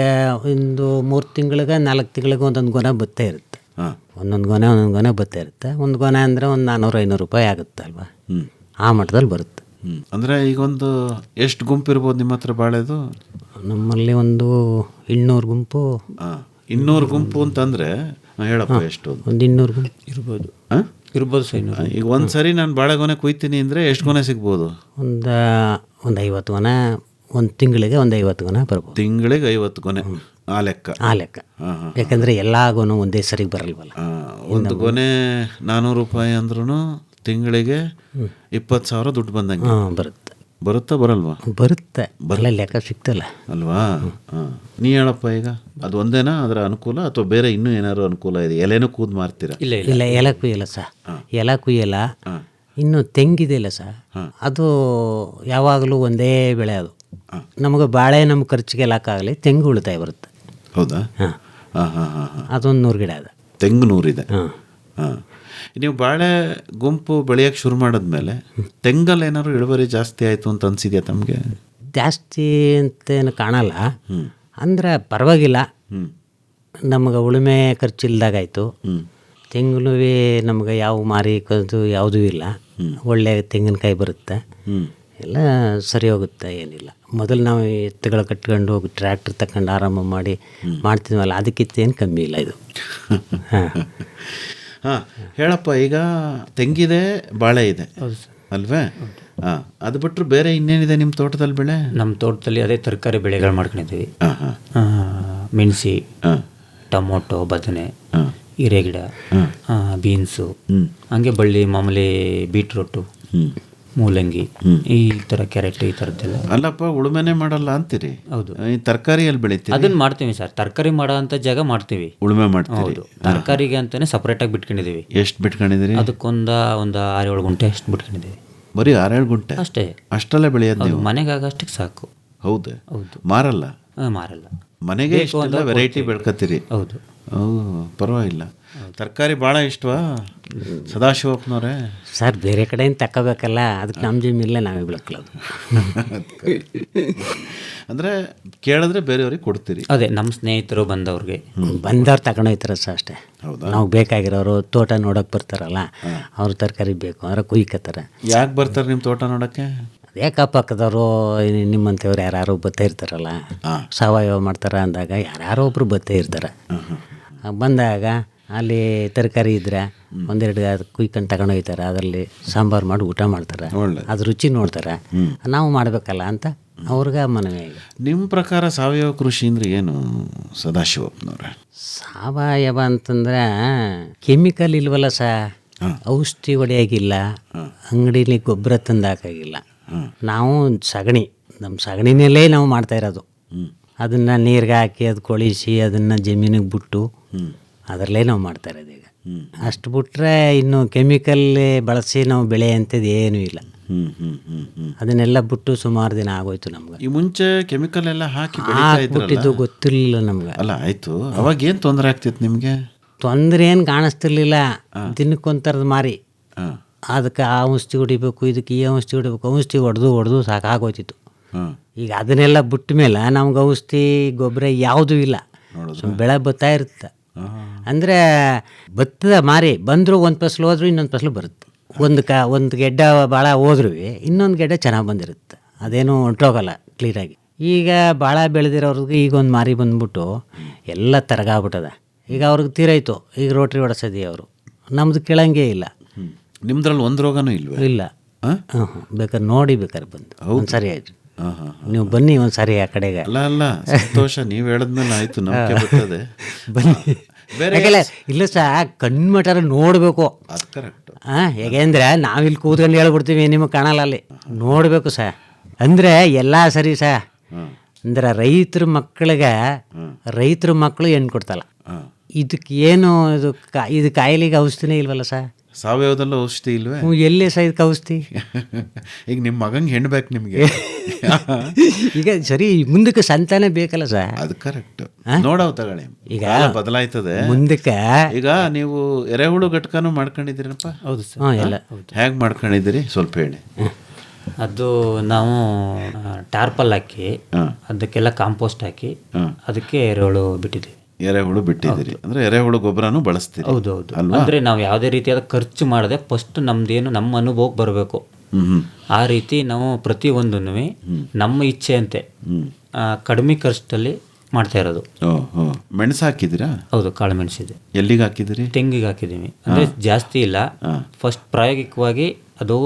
ಒಂದು 3 ತಿಂಗಳಿಗೆ 4 ತಿಂಗಳಿಗೆ ಒಂದೊಂದು ಗೊನೆ ಬತ್ತೇ ಇರುತ್ತೆ. ಒಂದೊಂದು ಗೊನೆ ಬತ್ತೇ ಇರುತ್ತೆ. ಒಂದು ಗೊನೆ ಅಂದರೆ ಒಂದು 400-500 ರೂಪಾಯಿ ಆಗುತ್ತೆ ಅಲ್ವಾ, ಆ ಮಟ್ಟದಲ್ಲಿ ಬರುತ್ತೆ. ಅಂದರೆ ಈಗ ಒಂದು ಎಷ್ಟು ಗುಂಪು ಇರ್ಬೋದು ನಿಮ್ಮ ಹತ್ರ ಬಾಳೆದು? ನಮ್ಮಲ್ಲಿ ಒಂದು 200 ಗುಂಪು. 200 ಗುಂಪು ಅಂತಂದರೆ ಹೇಳಪ್ಪ ಎಷ್ಟು? ಒಂದು 200 ಗುಂಪು ಇರ್ಬೋದು. ಈಗ ಒಂದು ಸರಿ ನಾನು ಬಾಳೆಗೊನೆ ಕುಯ್ತೀನಿ ಅಂದರೆ ಎಷ್ಟು ಗೊನೆ ಸಿಗ್ಬೋದು? ಒಂದು 50 ಗೊನೆ, ಒಂದು ತಿಂಗಳಿಗೆ ಒಂದು 50 ಗೊನೆ ಬರ್ಬೋದು. ತಿಂಗಳಿಗೆ 50 ಗೊನೆ? ಆ ಲೆಕ್ಕ. ಯಾಕಂದರೆ ಎಲ್ಲ ಗೊನೆ ಒಂದೇ ಸರಿಗೆ ಬರಲ್ವಲ್ಲ. ಒಂದು ಗೊನೆ 400 ರೂಪಾಯಿ ಅಂದ್ರೂ ತಿಂಗಳಿಗೆ 20,000 ದುಡ್ಡು ಬಂದಂಗೆ ಬರುತ್ತಾ ಬರಲ್ವಾ? ಬರುತ್ತೆ, ಲೆಕ್ಕ ಸಿಗ್ತಲ್ಲ ಅಲ್ವಾ? ನೀ ಹೇಳಪ್ಪ, ಈಗ ಅದು ಒಂದೇನಾ ಅದರ ಅನುಕೂಲ, ಅಥವಾ ಬೇರೆ ಇನ್ನೂ ಏನಾದ್ರು ಅನುಕೂಲ ಇದೆ? ಎಲೆನೂ ಕೂದು ಮಾರ್ತೀರಾ? ಇಲ್ಲ, ಎಲೆ ಕುಯ್ಯಲ್ಲ ಸರ್. ಎಲೆ ಕುಯ್ಯಲ್ಲ. ಇನ್ನು ತೆಂಗಿದೆಯಲ್ಲ ಸರ್, ಅದು ಯಾವಾಗಲೂ ಒಂದೇ ಬೆಳೆ. ಅದು ನಮಗೆ ಬಾಳೆ ನಮ್ಮ ಖರ್ಚಿಗೆ ಎಲ್ಲಕ್ಕಾಗಲಿ, ತೆಂಗು ಉಳಿತಾಯ ಬರುತ್ತೆ. ಹೌದಾ? ಅದೊಂದು 100 ಗಿಡ ಇದೆ. ತೆಂಗು 100 ಇದೆ. ನೀವು ಬಾಳೆ ಗುಂಪು ಬೆಳೆಯೋಕ್ಕೆ ಶುರು ಮಾಡಿದ್ಮೇಲೆ ತೆಂಗಲ್ಲಿ ಏನಾದ್ರು ಇಳುವರಿ ಜಾಸ್ತಿ ಆಯಿತು ಅಂತ ಅನಿಸಿದ್ಯಾ ತಮಗೆ? ಜಾಸ್ತಿ ಅಂತೇನು ಕಾಣಲ್ಲ, ಅಂದರೆ ಪರವಾಗಿಲ್ಲ. ನಮಗೆ ಉಳುಮೆ ಖರ್ಚಿಲ್ದಾಗಾಯಿತು. ತೆಂಗಿನೂ ನಮಗೆ ಯಾವ ಮಾರಿ ಕದ್ದು ಯಾವುದೂ ಇಲ್ಲ, ಒಳ್ಳೆ ತೆಂಗಿನಕಾಯಿ ಬರುತ್ತೆ, ಎಲ್ಲ ಸರಿ ಹೋಗುತ್ತೆ, ಏನಿಲ್ಲ. ಮೊದಲು ನಾವು ಎತ್ತುಗಳು ಕಟ್ಕೊಂಡು ಹೋಗಿ ಟ್ರ್ಯಾಕ್ಟರ್ ತಗೊಂಡು ಆರಾಮ ಮಾಡ್ತಿದ್ವಲ್ಲ, ಅದಕ್ಕಿಂತೇನು ಕಮ್ಮಿ ಇಲ್ಲ ಇದು. ಹೇಳಪ್ಪ, ಈಗ ತೆಂಗಿದೆ, ಬಾಳೆ ಇದೆ ಅಲ್ವೇ? ಅದು ಬಿಟ್ಟರು ಬೇರೆ ಇನ್ನೇನಿದೆ ನಿಮ್ಮ ತೋಟದಲ್ಲಿ ಬೆಳೆ? ನಮ್ಮ ತೋಟದಲ್ಲಿ ಅದೇ ತರಕಾರಿ ಬೆಳೆಗಳು ಮಾಡ್ಕೊಂಡಿದ್ದೀವಿ. ಮೆಣಸಿ, ಟೊಮೊಟೊ, ಬದನೆ, ಹೀರೆಗಿಡ, ಬೀನ್ಸು, ಹಂಗೆ ಬಳ್ಳಿ ಮಾಮೂಲಿ ಬೀಟ್ರೂಟು, ಮೂಲಂಗಿ, ಈ ಥರ ಕ್ಯಾರೆಟ್, ಈ ಥರದ್ದೆಲ್ಲ. ಅಲ್ಲಪ್ಪ, ಉಳುಮೆನೆ ಮಾಡಲ್ಲ ಅಂತೀರಿ? ಹೌದು. ಈ ತರಕಾರಿಯಲ್ಲಿ ಬೆಳಿತೀವಿ? ಅದನ್ನ ಮಾಡ್ತೀವಿ ಸರ್, ತರಕಾರಿ ಮಾಡೋ ಅಂಥ ಜಾಗ ಮಾಡ್ತೀವಿ, ಉಳುಮೆ ಮಾಡ್ತೀವಿ. ಹೌದು. ತರಕಾರಿಗೆ ಅಂತಾನೆ ಸಪ್ರೇಟಾಗಿ ಬಿಟ್ಕೊಂಡಿದ್ದೀವಿ. ಎಷ್ಟು ಬಿಟ್ಕೊಂಡಿದ್ದೀರಿ? ಅದಕ್ಕೊಂದು 6-7 ಗುಂಟೆ ಅಷ್ಟು ಬಿಟ್ಕೊಂಡಿದ್ದೀವಿ. ಬರೀ 6-7 ಗುಂಟೆ ಅಷ್ಟೇ? ಅಷ್ಟಲ್ಲೇ ಬೆಳೆಯೋದು ನೀವು? ಮನೆಗಾಗಷ್ಟಕ್ಕೆ ಸಾಕು. ಹೌದೇ? ಹೌದು. ಮಾರಲ್ಲ? ಮಾರಲ್ಲ. ಮನೆಗೆ ಇಷ್ಟೆಲ್ಲ ವೆರೈಟಿ ಬೆಳ್ಕತ್ತೀರಿ? ಹೌದು. ಪರವಾಗಿಲ್ಲ. ತರಕಾರಿ ಭಾಳ ಇಷ್ಟವಾ ಸದಾಶಿವಪ್ಪನವ್ರೆ? ಸರ್ ಬೇರೆ ಕಡೆಯಿಂದ ತಗೋಬೇಕಲ್ಲ, ಅದಕ್ಕೆ ನಮ್ಮ ಜಮೀನಲ್ಲೇ ನಾವೇ ಬೆಳ್ಕೊಳ್ಳೋದು. ಅಂದರೆ ಕೇಳಿದ್ರೆ ಬೇರೆಯವ್ರಿಗೆ ಕೊಡ್ತೀರಿ? ಅದೇ ನಮ್ಮ ಸ್ನೇಹಿತರು ಬಂದವ್ರಿಗೆ ಬಂದವ್ರು ತಗೊಂಡೋಗ್ತಾರೆ ಸರ್ ಅಷ್ಟೇ. ಹೌದಾ? ನಾವು ಬೇಕಾಗಿರೋರು ತೋಟ ನೋಡೋಕೆ ಬರ್ತಾರಲ್ಲ, ಅವ್ರು ತರಕಾರಿ ಬೇಕು ಅಂದ್ರೆ ಕುಯ್ಕತ್ತಾರೆ. ಯಾಕೆ ಬರ್ತಾರೆ ನಿಮ್ಮ ತೋಟ ನೋಡೋಕ್ಕೆ? ಅದೇ ಅಕ್ಕಪಕ್ಕದವರು ನಿಮ್ಮಂಥವ್ರು ಯಾರು ಬರ್ತಾ ಇರ್ತಾರಲ್ಲ, ಸಾವಯವ ಮಾಡ್ತಾರೆ ಅಂದಾಗ ಯಾರು ಒಬ್ರು ಬರ್ತಾ ಇರ್ತಾರೆ. ಬಂದಾಗ ಅಲ್ಲಿ ತರಕಾರಿ ಇದ್ದರೆ ಒಂದೆರಡು ಕುಯ್ಕೊಂಡು ತಗೊಂಡೋಗ್ತಾರೆ, ಅದರಲ್ಲಿ ಸಾಂಬಾರು ಮಾಡಿ ಊಟ ಮಾಡ್ತಾರೆ, ಅದು ರುಚಿ ನೋಡ್ತಾರೆ. ನಾವು ಮಾಡಬೇಕಲ್ಲ ಅಂತ ಅವ್ರಿಗೆ ಮನವಿ. ನಿಮ್ಮ ಪ್ರಕಾರ ಸಾವಯವ ಕೃಷಿ ಅಂದರೆ ಏನು ಸದಾಶಿವಪ್ಪನವ್ರೆ? ಸಾವಯವ ಅಂತಂದರೆ ಕೆಮಿಕಲ್ ಇಲ್ವಲ್ಲ ಔಷಧಿ ಹೊಡೆಯಾಗಿಲ್ಲ, ಅಂಗಡಿಲಿ ಗೊಬ್ಬರ ತಂದಾಕಾಗಿಲ್ಲ. ನಾವು ಸಗಣಿ, ನಮ್ಮ ಸಗಣಿನಲ್ಲೇ ನಾವು ಮಾಡ್ತಾ ಇರೋದು. ಅದನ್ನು ನೀರಿಗೆ ಹಾಕಿ ಅದು ಕೊಳಿಸಿ ಅದನ್ನು ಜಮೀನಿಗೆ ಬಿಟ್ಟು ಅದರಲ್ಲೇ ನಾವು ಮಾಡ್ತಾ ಇರೋದು ಈಗ. ಅಷ್ಟು ಬಿಟ್ಟರೆ ಇನ್ನು ಕೆಮಿಕಲ್ ಬಳಸಿ ನಾವು ಬೆಳೆ ಅಂಥದ್ದು ಏನೂ ಇಲ್ಲ. ಅದನ್ನೆಲ್ಲ ಬಿಟ್ಟು ಸುಮಾರು ದಿನ ಆಗೋಯ್ತು ನಮ್ಗೆ. ಈ ಮುಂಚೆ ಕೆಮಿಕಲ್ ಎಲ್ಲ ಹಾಕಿ ಬಿಟ್ಟಿದ್ದು ಗೊತ್ತಿರಲಿಲ್ಲ ನಮ್ಗೆ. ಅಲ್ಲ ಆಯಿತು, ಅವಾಗ ಏನು ತೊಂದರೆ ಆಗ್ತಿತ್ತು ನಿಮಗೆ? ತೊಂದರೆ ಏನು ಕಾಣಿಸ್ತಿರ್ಲಿಲ್ಲ. ದಿನಕ್ಕೊಂಥರದ ಮಾರಿ ಅದಕ್ಕೆ ಆ ಔಷಧಿ ಹೊಡಿಬೇಕು, ಇದಕ್ಕೆ ಈ ಔಷಧಿ ಹೊಡಿಬೇಕು, ಔಷಧಿ ಹೊಡೆದು ಸಾಕಾಗೋಯ್ತಿತ್ತು. ಈಗ ಅದನ್ನೆಲ್ಲ ಬಿಟ್ಟ ಮೇಲೆ ನಮ್ಗೆ ಔಷಧಿ ಗೊಬ್ಬರ ಯಾವುದೂ ಇಲ್ಲ, ಬೆಳೆ ಬರ್ತಾ ಇರುತ್ತೆ. ಅಂದರೆ ಭತ್ತದ ಮಾರಿ ಬಂದರೂ ಒಂದು ಫಸಲು ಹೋದ್ರೂ ಇನ್ನೊಂದು ಫಸಲು ಬರುತ್ತೆ. ಒಂದು ಗೆಡ್ಡ ಭಾಳ ಹೋದ್ರೂ ಇನ್ನೊಂದು ಗೆಡ್ಡ ಚೆನ್ನಾಗಿ ಬಂದಿರುತ್ತೆ, ಅದೇನು ಹೊಂಟೋಗಲ್ಲ ಕ್ಲೀನಾಗಿ. ಈಗ ಭಾಳ ಬೆಳೆದಿರೋರ್ಗೆ ಈಗ ಒಂದು ಮಾರಿ ಬಂದ್ಬಿಟ್ಟು ಎಲ್ಲ ತರಗಾಗ್ಬಿಟ್ಟದ. ಈಗ ಅವ್ರಿಗೆ ತೀರಾಯ್ತು, ಈಗ ರೋಟ್ರಿ ಹೊಡೆಸದಿ ಅವರು. ನಮ್ಮದು ಕೇಳಂಗೇ ಇಲ್ಲ. ನಿಮ್ದ್ರಲ್ಲಿ ಒಂದು ರೋಗನೂ ಇಲ್ವೇ? ಇಲ್ಲ. ಬೇಕಾದ್ರೆ ನೋಡಿ ಬೇಕಾದ್ರೆ ಬಂದು ಒಂದು ಸರಿ ಆಯ್ತು, ನೀವು ಬನ್ನಿ ಒಂದು ಸರಿ ಆ ಕಡೆಗೆ. ಅಲ್ಲ ಸಂತೋಷ, ನೀವು ಹೇಳಿದ್ಮೇಲೆ ಆಯಿತು, ನಮಗೆ ಬರ್ತದೆ. ಬನ್ನಿ. ಇಲ್ಲ ಕಣ್ಮಟಾರ ನೋಡಬೇಕು. ಅದು ಕರೆಕ್ಟ್. ಹೇಗೆಂದ್ರೆ ನಾವಿಲ್ಲಿ ಕೂತ್ಕೊಂಡು ಹೇಳ್ಬಿಡ್ತೀವಿ, ನಿಮಗೆ ಕಾಣಲ್ಲ, ಅಲ್ಲಿ ನೋಡಬೇಕು ಅಂದರೆ ಎಲ್ಲ ಸರಿ ಅಂದ್ರೆ ರೈತರ ಮಕ್ಕಳು ಹೆಣ್ಣು ಕೊಡ್ತಲ್ಲ. ಇದಕ್ಕೆ ಏನು ಇದು ಕಾಯಿಲೆಗೆ ಔಷಧಿನೇ ಇಲ್ವಲ್ಲ ಸಾವಯವದಲ್ಲೂ ಔಷಧಿ ಇಲ್ವೇ? ಎಲ್ಲೇ ಇದಕ್ಕೆ ಔಷಧಿ? ಈಗ ನಿಮ್ಮ ಮಗಂಗೆ ಹೆಣ್ಣು ಬೇಕು ನಿಮಗೆ. ಈಗ ಸರಿ, ಮುಂದಕ್ಕೆ ಸಂತಾನ ಬೇಕಲ್ಲ ಅದು ಕರೆಕ್ಟ್. ನೋಡವ್ ತಗೊಳ್ಳಿ, ಈಗ ಬದಲಾಯ್ತದೆ ಮುಂದಕ್ಕೆ. ಈಗ ನೀವು ಎರೆಹುಳು ಘಟಕನೂ ಮಾಡ್ಕೊಂಡಿದ್ದೀರಪ್ಪ? ಹೌದು ಸರ್. ಎಲ್ಲ ಹೇಗೆ ಮಾಡ್ಕೊಂಡಿದ್ದೀರಿ ಸ್ವಲ್ಪ ಹೇಳಿ. ಅದು ನಾವು ಟಾರ್ಪಲ್ ಹಾಕಿ ಅದಕ್ಕೆಲ್ಲ ಕಾಂಪೋಸ್ಟ್ ಹಾಕಿ ಅದಕ್ಕೆ ಎರೆಹುಳು ಬಿಟ್ಟಿದ್ದೀವಿ. ಎರೆಹುಳು ಬಿಟ್ಟಿದ್ದೀರಿ ಅಂದರೆ ಎರೆಹುಳು ಗೊಬ್ಬರನೂ ಬಳಸ್ತೀರಿ? ಹೌದೌದು. ಅಂದರೆ ನಾವು ಯಾವುದೇ ರೀತಿಯಾದ ಖರ್ಚು ಮಾಡದೆ ಫಸ್ಟ್ ನಮ್ದೇನು ನಮ್ಮ ಅನುಭವಕ್ಕೆ ಬರಬೇಕು, ಆ ರೀತಿ ನಾವು ಪ್ರತಿಯೊಂದನ್ನು ನಮ್ಮ ಇಚ್ಛೆಯಂತೆ ಕಡಿಮೆ ಖರ್ಚಲ್ಲಿ ಮಾಡ್ತಾ ಇರೋದು. ಮೆಣಸು ಹಾಕಿದ್ದೀರಾ? ಹೌದು, ಕಾಳು ಮೆಣಸಿದೆ. ಎಲ್ಲಿಗೆ ಹಾಕಿದ್ದೀರಿ? ತೆಂಗಿಗೆ ಹಾಕಿದ್ದೀವಿ. ಅಂದರೆ ಜಾಸ್ತಿ ಇಲ್ಲ, ಫಸ್ಟ್ ಪ್ರಾಯೋಗಿಕವಾಗಿ ಅದು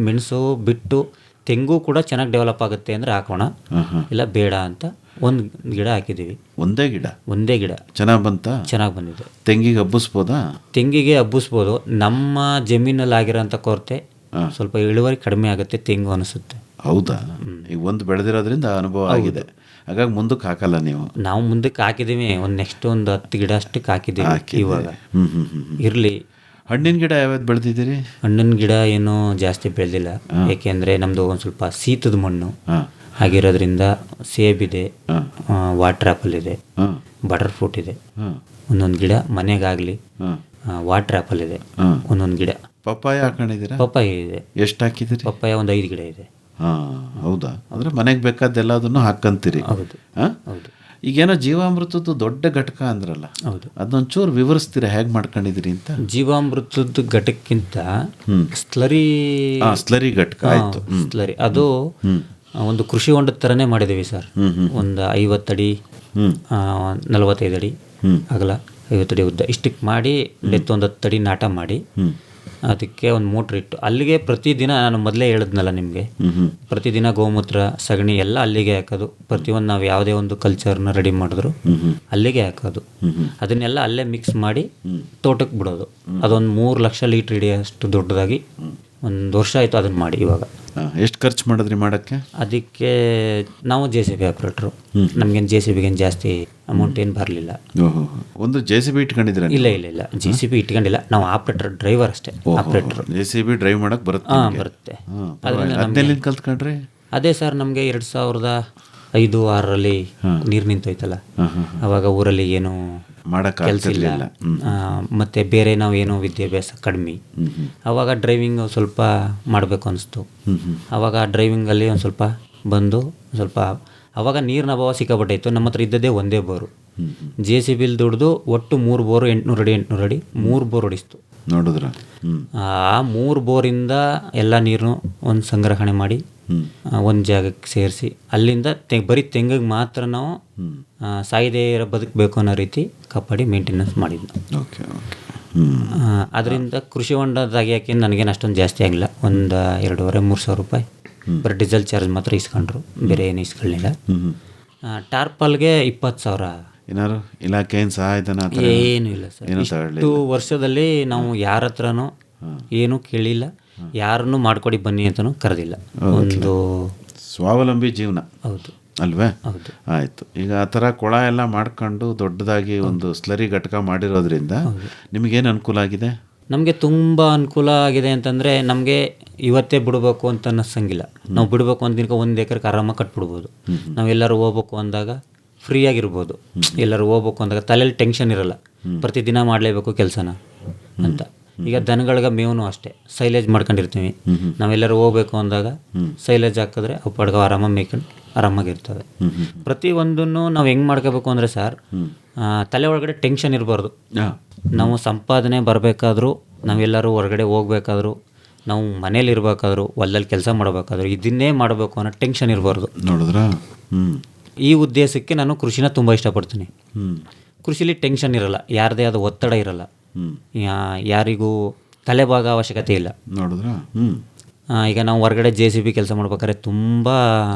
ಮೆಣಸು ಬಿಟ್ಟು ತೆಂಗು ಕೂಡ ಚೆನ್ನಾಗಿ ಡೆವಲಪ್ ಆಗುತ್ತೆ ಅಂದರೆ ಹಾಕೋಣ, ಇಲ್ಲ ಬೇಡ ಅಂತ ಒಂದು ಗಿಡ ಹಾಕಿದ್ದೀವಿ. ಒಂದೇ ಗಿಡ ಚೆನ್ನಾಗಿ ಬಂತ? ಚೆನ್ನಾಗಿ ಬಂದಿದೆ. ತೆಂಗಿಗೆ ಹಬ್ಬಿಸ್ಬೋದಾ? ತೆಂಗಿಗೆ ಹಬ್ಬಿಸ್ಬೋದು. ನಮ್ಮ ಜಮೀನಲ್ಲಿ ಆಗಿರೋಂಥ ಕೊರತೆ ಸ್ವಲ್ಪ ಇಳುವರಿ ಕಡಿಮೆ ಆಗುತ್ತೆ ತೆಂಗು ಅನಿಸುತ್ತೆ. ಹೌದಾ? ಈಗ ಒಂದು ಬೆಳೆದಿರೋದ್ರಿಂದ ಅನುಭವ ಆಗಿದೆ, ಹಾಗಾಗಿ ಮುಂದಕ್ಕೆ ಹಾಕಲ್ಲ ನೀವು? ನಾವು ಮುಂದಕ್ಕೆ ಹಾಕಿದ್ದೀವಿ, ನೆಕ್ಸ್ಟ್ ಒಂದು 10 ಗಿಡ ಅಷ್ಟಕ್ಕೆ ಹಾಕಿದ್ದೀವಿ ಇವಾಗ. ಇರಲಿ. ಹಣ್ಣಿನ ಗಿಡ ಯಾವ್ದು ಬೆಳೆದಿದ್ದೀರಿ? ಹಣ್ಣಿನ ಗಿಡ ಏನು ಜಾಸ್ತಿ ಬೆಳೆದಿಲ್ಲ, ಏಕೆಂದರೆ ನಮ್ಮದು ಒಂದು ಸ್ವಲ್ಪ ಶೀತದ ಮಣ್ಣು ಆಗಿರೋದ್ರಿಂದ ಸೇಬಿದೆ, ವಾಟರ್ ಆ್ಯಪಲ್ ಇದೆ, ಬಟರ್ ಫ್ರೂಟ್ ಇದೆ, ಒಂದೊಂದು ಗಿಡ ಮನೆಗಾಗಲಿ, ವಾಟರ್ ಆ್ಯಪಲ್ ಇದೆ, ಒಂದೊಂದು ಗಿಡ. ಪಪ್ಪಾಯ ಹಾಕೊಂಡಿದ್ದೀರಾ? ಪಪ್ಪಾಯ ಇದೆ. ಎಷ್ಟು ಹಾಕಿದ್ದೀರಿ? ಪಪ್ಪಾಯ ಒಂದು 5 ಗಿಡ ಇದೆ. ಹೌದಾ? ಅಂದರೆ ಮನೆಗೆ ಬೇಕಾದ್ದೆಲ್ಲದನ್ನು ಹಾಕ್ಕಂತೀರಿ? ಹೌದು ಹೌದು. ಈಗೇನೋ ಜೀವಾಮೃತದ್ದು ದೊಡ್ಡ ಘಟಕ ಅಂದ್ರಲ್ಲ, ಹೌದು, ಅದೊಂಚೂರು ವಿವರಿಸ್ತೀರಾ ಹೇಗೆ ಮಾಡ್ಕೊಂಡಿದ್ದೀರಿ ಅಂತ? ಜೀವಾಮೃತದ ಘಟಕ್ಕಿಂತ ಸ್ಲರಿ ಘಟಕ ಆಯಿತು. ಸ್ಲರಿ ಅದು ಒಂದು ಕೃಷಿ ಹೊಂಡದ ಥರನೇ ಮಾಡಿದ್ದೀವಿ ಸರ್. ಒಂದು 50 ಅಡಿ 45 ಅಡಿ ಅಗಲ, 50 ಅಡಿ ಉದ್ದ, ಇಷ್ಟಕ್ಕೆ ಮಾಡಿ ಒಂದು 10 ಅಡಿ ನಾಟ ಮಾಡಿ ಅದಕ್ಕೆ ಒಂದು ಮೋಟ್ರ್ ಇಟ್ಟು ಅಲ್ಲಿಗೆ ಪ್ರತಿದಿನ, ನಾನು ಮೊದಲೇ ಹೇಳಿದ್ನಲ್ಲ ನಿಮಗೆ, ಪ್ರತಿದಿನ ಗೋಮೂತ್ರ ಸಗಣಿ ಎಲ್ಲ ಅಲ್ಲಿಗೆ ಹಾಕೋದು. ಪ್ರತಿಯೊಂದು ನಾವು ಯಾವುದೇ ಒಂದು ಕಲ್ಚರ್ನ ರೆಡಿ ಮಾಡಿದ್ರು ಅಲ್ಲಿಗೆ ಹಾಕೋದು. ಅದನ್ನೆಲ್ಲ ಅಲ್ಲೇ ಮಿಕ್ಸ್ ಮಾಡಿ ತೋಟಕ್ಕೆ ಬಿಡೋದು. ಅದೊಂದು 3 ಲಕ್ಷ ಲೀಟ್ರ್ ಹಿಡಿಯೋಷ್ಟು ದೊಡ್ಡದಾಗಿ 1 ವರ್ಷ ಆಯಿತು ಅದನ್ನು ಮಾಡಿ. ಇವಾಗ ಎಷ್ಟು ಖರ್ಚು ಮಾಡಿದ್ರಿ ಮಾಡೋಕ್ಕೆ? ಅದಕ್ಕೆ ನಾವು JCB ಆಪ್ರೇಟ್ರು, ನಮಗೇನು JCBಗೇನು ಜಾಸ್ತಿ ಅಮೌಂಟ್ ಏನು ಬರಲಿಲ್ಲ. ಒಂದು JCB ಇಟ್ಕೊಂಡಿದ್ರೆ? ಇಲ್ಲ JCB ಇಟ್ಕೊಂಡಿಲ್ಲ, ನಾವು ಆಪ್ರೇಟರ್, ಡ್ರೈವರ್ ಅಷ್ಟೇ. ಆಪ್ರೇಟರ್ JCB ಡ್ರೈವ್ ಮಾಡಕ್ಕೆ ಬರುತ್ತೆ? ಬರುತ್ತೆ. ಅದನ್ನೆಲ್ಲ ಕಲ್ತ್ಕೊಂಡ್ರಿ? ಅದೇ ಸರ್, ನಮಗೆ 2010 5, 6ರಲ್ಲಿ ನೀರು ನಿಂತೋಯ್ತಲ್ಲ, ಅವಾಗ ಊರಲ್ಲಿ ಏನು ಕೆಲಸ ಇಲ್ಲ, ಮತ್ತು ಬೇರೆ ನಾವು ಏನೋ ವಿದ್ಯಾಭ್ಯಾಸ ಕಡಿಮೆ. ಆವಾಗ ಡ್ರೈವಿಂಗ್ ಸ್ವಲ್ಪ ಮಾಡಬೇಕು ಅನಿಸ್ತು. ಆವಾಗ ಡ್ರೈವಿಂಗಲ್ಲಿ ಒಂದು ಸ್ವಲ್ಪ ಬಂದು ಸ್ವಲ್ಪ ಆವಾಗ ನೀರಿನ ಅಭಾವ ಸಿಕ್ಕಾಪಟ್ಟೆ. ನಮ್ಮ ಹತ್ರ ಇದ್ದದ್ದೇ ಒಂದೇ ಬೋರು. JCB ದುಡ್ದು ಒಟ್ಟು 3 ಬೋರು 800 ಅಡಿ 3 ಬೋರ್ ಹೊಡಿಸ್ತು. ನೋಡಿದ್ರ ಆ 3 ಬೋರಿಂದ ಎಲ್ಲ ನೀರನ್ನು ಒಂದು ಸಂಗ್ರಹಣೆ ಮಾಡಿ ಒಂದು ಜಾಗಕ್ಕೆ ಸೇರಿಸಿ ಅಲ್ಲಿಂದ ಬರೀ ತೆಂಗಿಗೆ ಮಾತ್ರ ನಾವು ಸಾಯದೇ ಬದುಕಬೇಕು ಅನ್ನೋ ರೀತಿ ಕಾಪಾಡಿ ಮೇಂಟೆನೆನ್ಸ್ ಮಾಡಿದ್ವಿ. Okay okay. ಅದರಿಂದ ಕೃಷಿ ಹೊಂಡ ತೆಗಿಯೋಕೆ ನನಗೇನು ಅಷ್ಟೊಂದು ಜಾಸ್ತಿ ಆಗಿಲ್ಲ. ಒಂದು 2,500-3 ಸಾವಿರ ರೂಪಾಯಿ ಬರೀ ಡೀಸೆಲ್ ಚಾರ್ಜ್ ಮಾತ್ರ ಇಸ್ಕೊಂಡ್ರು, ಬೇರೆ ಏನು ಇಸ್ಕೊಳ್ಳಿಲ್ಲ. ಟಾರ್ಪಲ್ಗೆ 20,000. ಏನಾರು ಇಲಾಖೆಯಿಂದ ಸಹಾಯಧನ ಏನೂ ಇಲ್ಲ ಸರ್. ಇಷ್ಟು ವರ್ಷದಲ್ಲಿ ನಾವು ಯಾರ ಹತ್ರನೂ ಏನೂ ಕೇಳಿಲ್ಲ, ಯಾರನ್ನು ಮಾಡ್ಕೊಡಿ ಬನ್ನಿ ಅಂತಲೂ ಕರೆದಿಲ್ಲ. ಒಂದು ಸ್ವಾವಲಂಬಿ ಜೀವನ. ಹೌದು ಅಲ್ವೇ? ಹೌದು. ಆಯಿತು. ಈಗ ಆ ಥರ ಕೊಳ ಎಲ್ಲ ಮಾಡ್ಕೊಂಡು ದೊಡ್ಡದಾಗಿ ಒಂದು ಸ್ಲರಿ ಘಟಕ ಮಾಡಿರೋದ್ರಿಂದ ನಿಮಗೇನು ಅನುಕೂಲ ಆಗಿದೆ? ನಮಗೆ ತುಂಬ ಅನುಕೂಲ ಆಗಿದೆ ಅಂತಂದರೆ, ನಮಗೆ ಇವತ್ತೇ ಬಿಡಬೇಕು ಅಂತ ಅನ್ನಿಸಂಗಿಲ್ಲ. ನಾವು ಬಿಡಬೇಕು ಅಂತ ದಿನಕ್ಕೆ 1 ಎಕರೆಗೆ ಆರಾಮಾಗಿ ಕಟ್ಬಿಡ್ಬೋದು. ನಾವು ಎಲ್ಲರೂ ಹೋಗ್ಬೇಕು ಅಂದಾಗ ಫ್ರೀಯಾಗಿರ್ಬೋದು. ಎಲ್ಲರೂ ಹೋಗ್ಬೇಕು ಅಂದಾಗ ತಲೆಯಲ್ಲಿ ಟೆನ್ಷನ್ ಇರಲ್ಲ, ಪ್ರತಿದಿನ ಮಾಡಲೇಬೇಕು ಕೆಲಸನ ಅಂತ. ಈಗ ದನಗಳಿಗೆ ಮೇವೂ ಅಷ್ಟೇ ಸೈಲೇಜ್ ಮಾಡ್ಕೊಂಡಿರ್ತೀವಿ. ನಾವೆಲ್ಲರೂ ಹೋಗ್ಬೇಕು ಅಂದಾಗ ಸೈಲೇಜ್ ಹಾಕಿದ್ರೆ ಅವು ಪಡ್ಗ ಆರಾಮಾಗಿ ಮೇಯ್ಕೊಂಡು ಆರಾಮಾಗಿರ್ತವೆ. ಪ್ರತಿಯೊಂದನ್ನು ನಾವು ಹೆಂಗೆ ಮಾಡ್ಕೋಬೇಕು ಅಂದರೆ ಸರ್, ತಲೆ ಒಳಗಡೆ ಟೆನ್ಷನ್ ಇರಬಾರ್ದು. ನಾವು ಸಂಪಾದನೆ ಬರಬೇಕಾದ್ರೂ, ನಾವೆಲ್ಲರೂ ಹೊರಗಡೆ ಹೋಗ್ಬೇಕಾದ್ರೂ, ನಾವು ಮನೇಲಿ ಇರಬೇಕಾದ್ರೂ, ಹೊಲದಲ್ಲಿ ಕೆಲಸ ಮಾಡಬೇಕಾದ್ರೂ ಇದನ್ನೇ ಮಾಡಬೇಕು ಅನ್ನೋ ಟೆನ್ಷನ್ ಇರಬಾರ್ದು. ನೋಡಿದ್ರಾ? ಈ ಉದ್ದೇಶಕ್ಕೆ ನಾನು ಕೃಷಿನ ತುಂಬ ಇಷ್ಟಪಡ್ತೀನಿ. ಕೃಷಿಲಿ ಟೆನ್ಷನ್ ಇರಲ್ಲ, ಯಾರದೇ ಆದ ಒತ್ತಡ ಇರಲ್ಲ, ಯಾರಿಗೂ ತಲೆಭಾಗ ಅವಶ್ಯಕತೆ ಇಲ್ಲ. ನೋಡಿದ್ರಾ? ಈಗ ನಾವು ಹೊರಗಡೆ JCB ಕೆಲಸ ಮಾಡ್ಬೇಕಾದ್ರೆ ತುಂಬ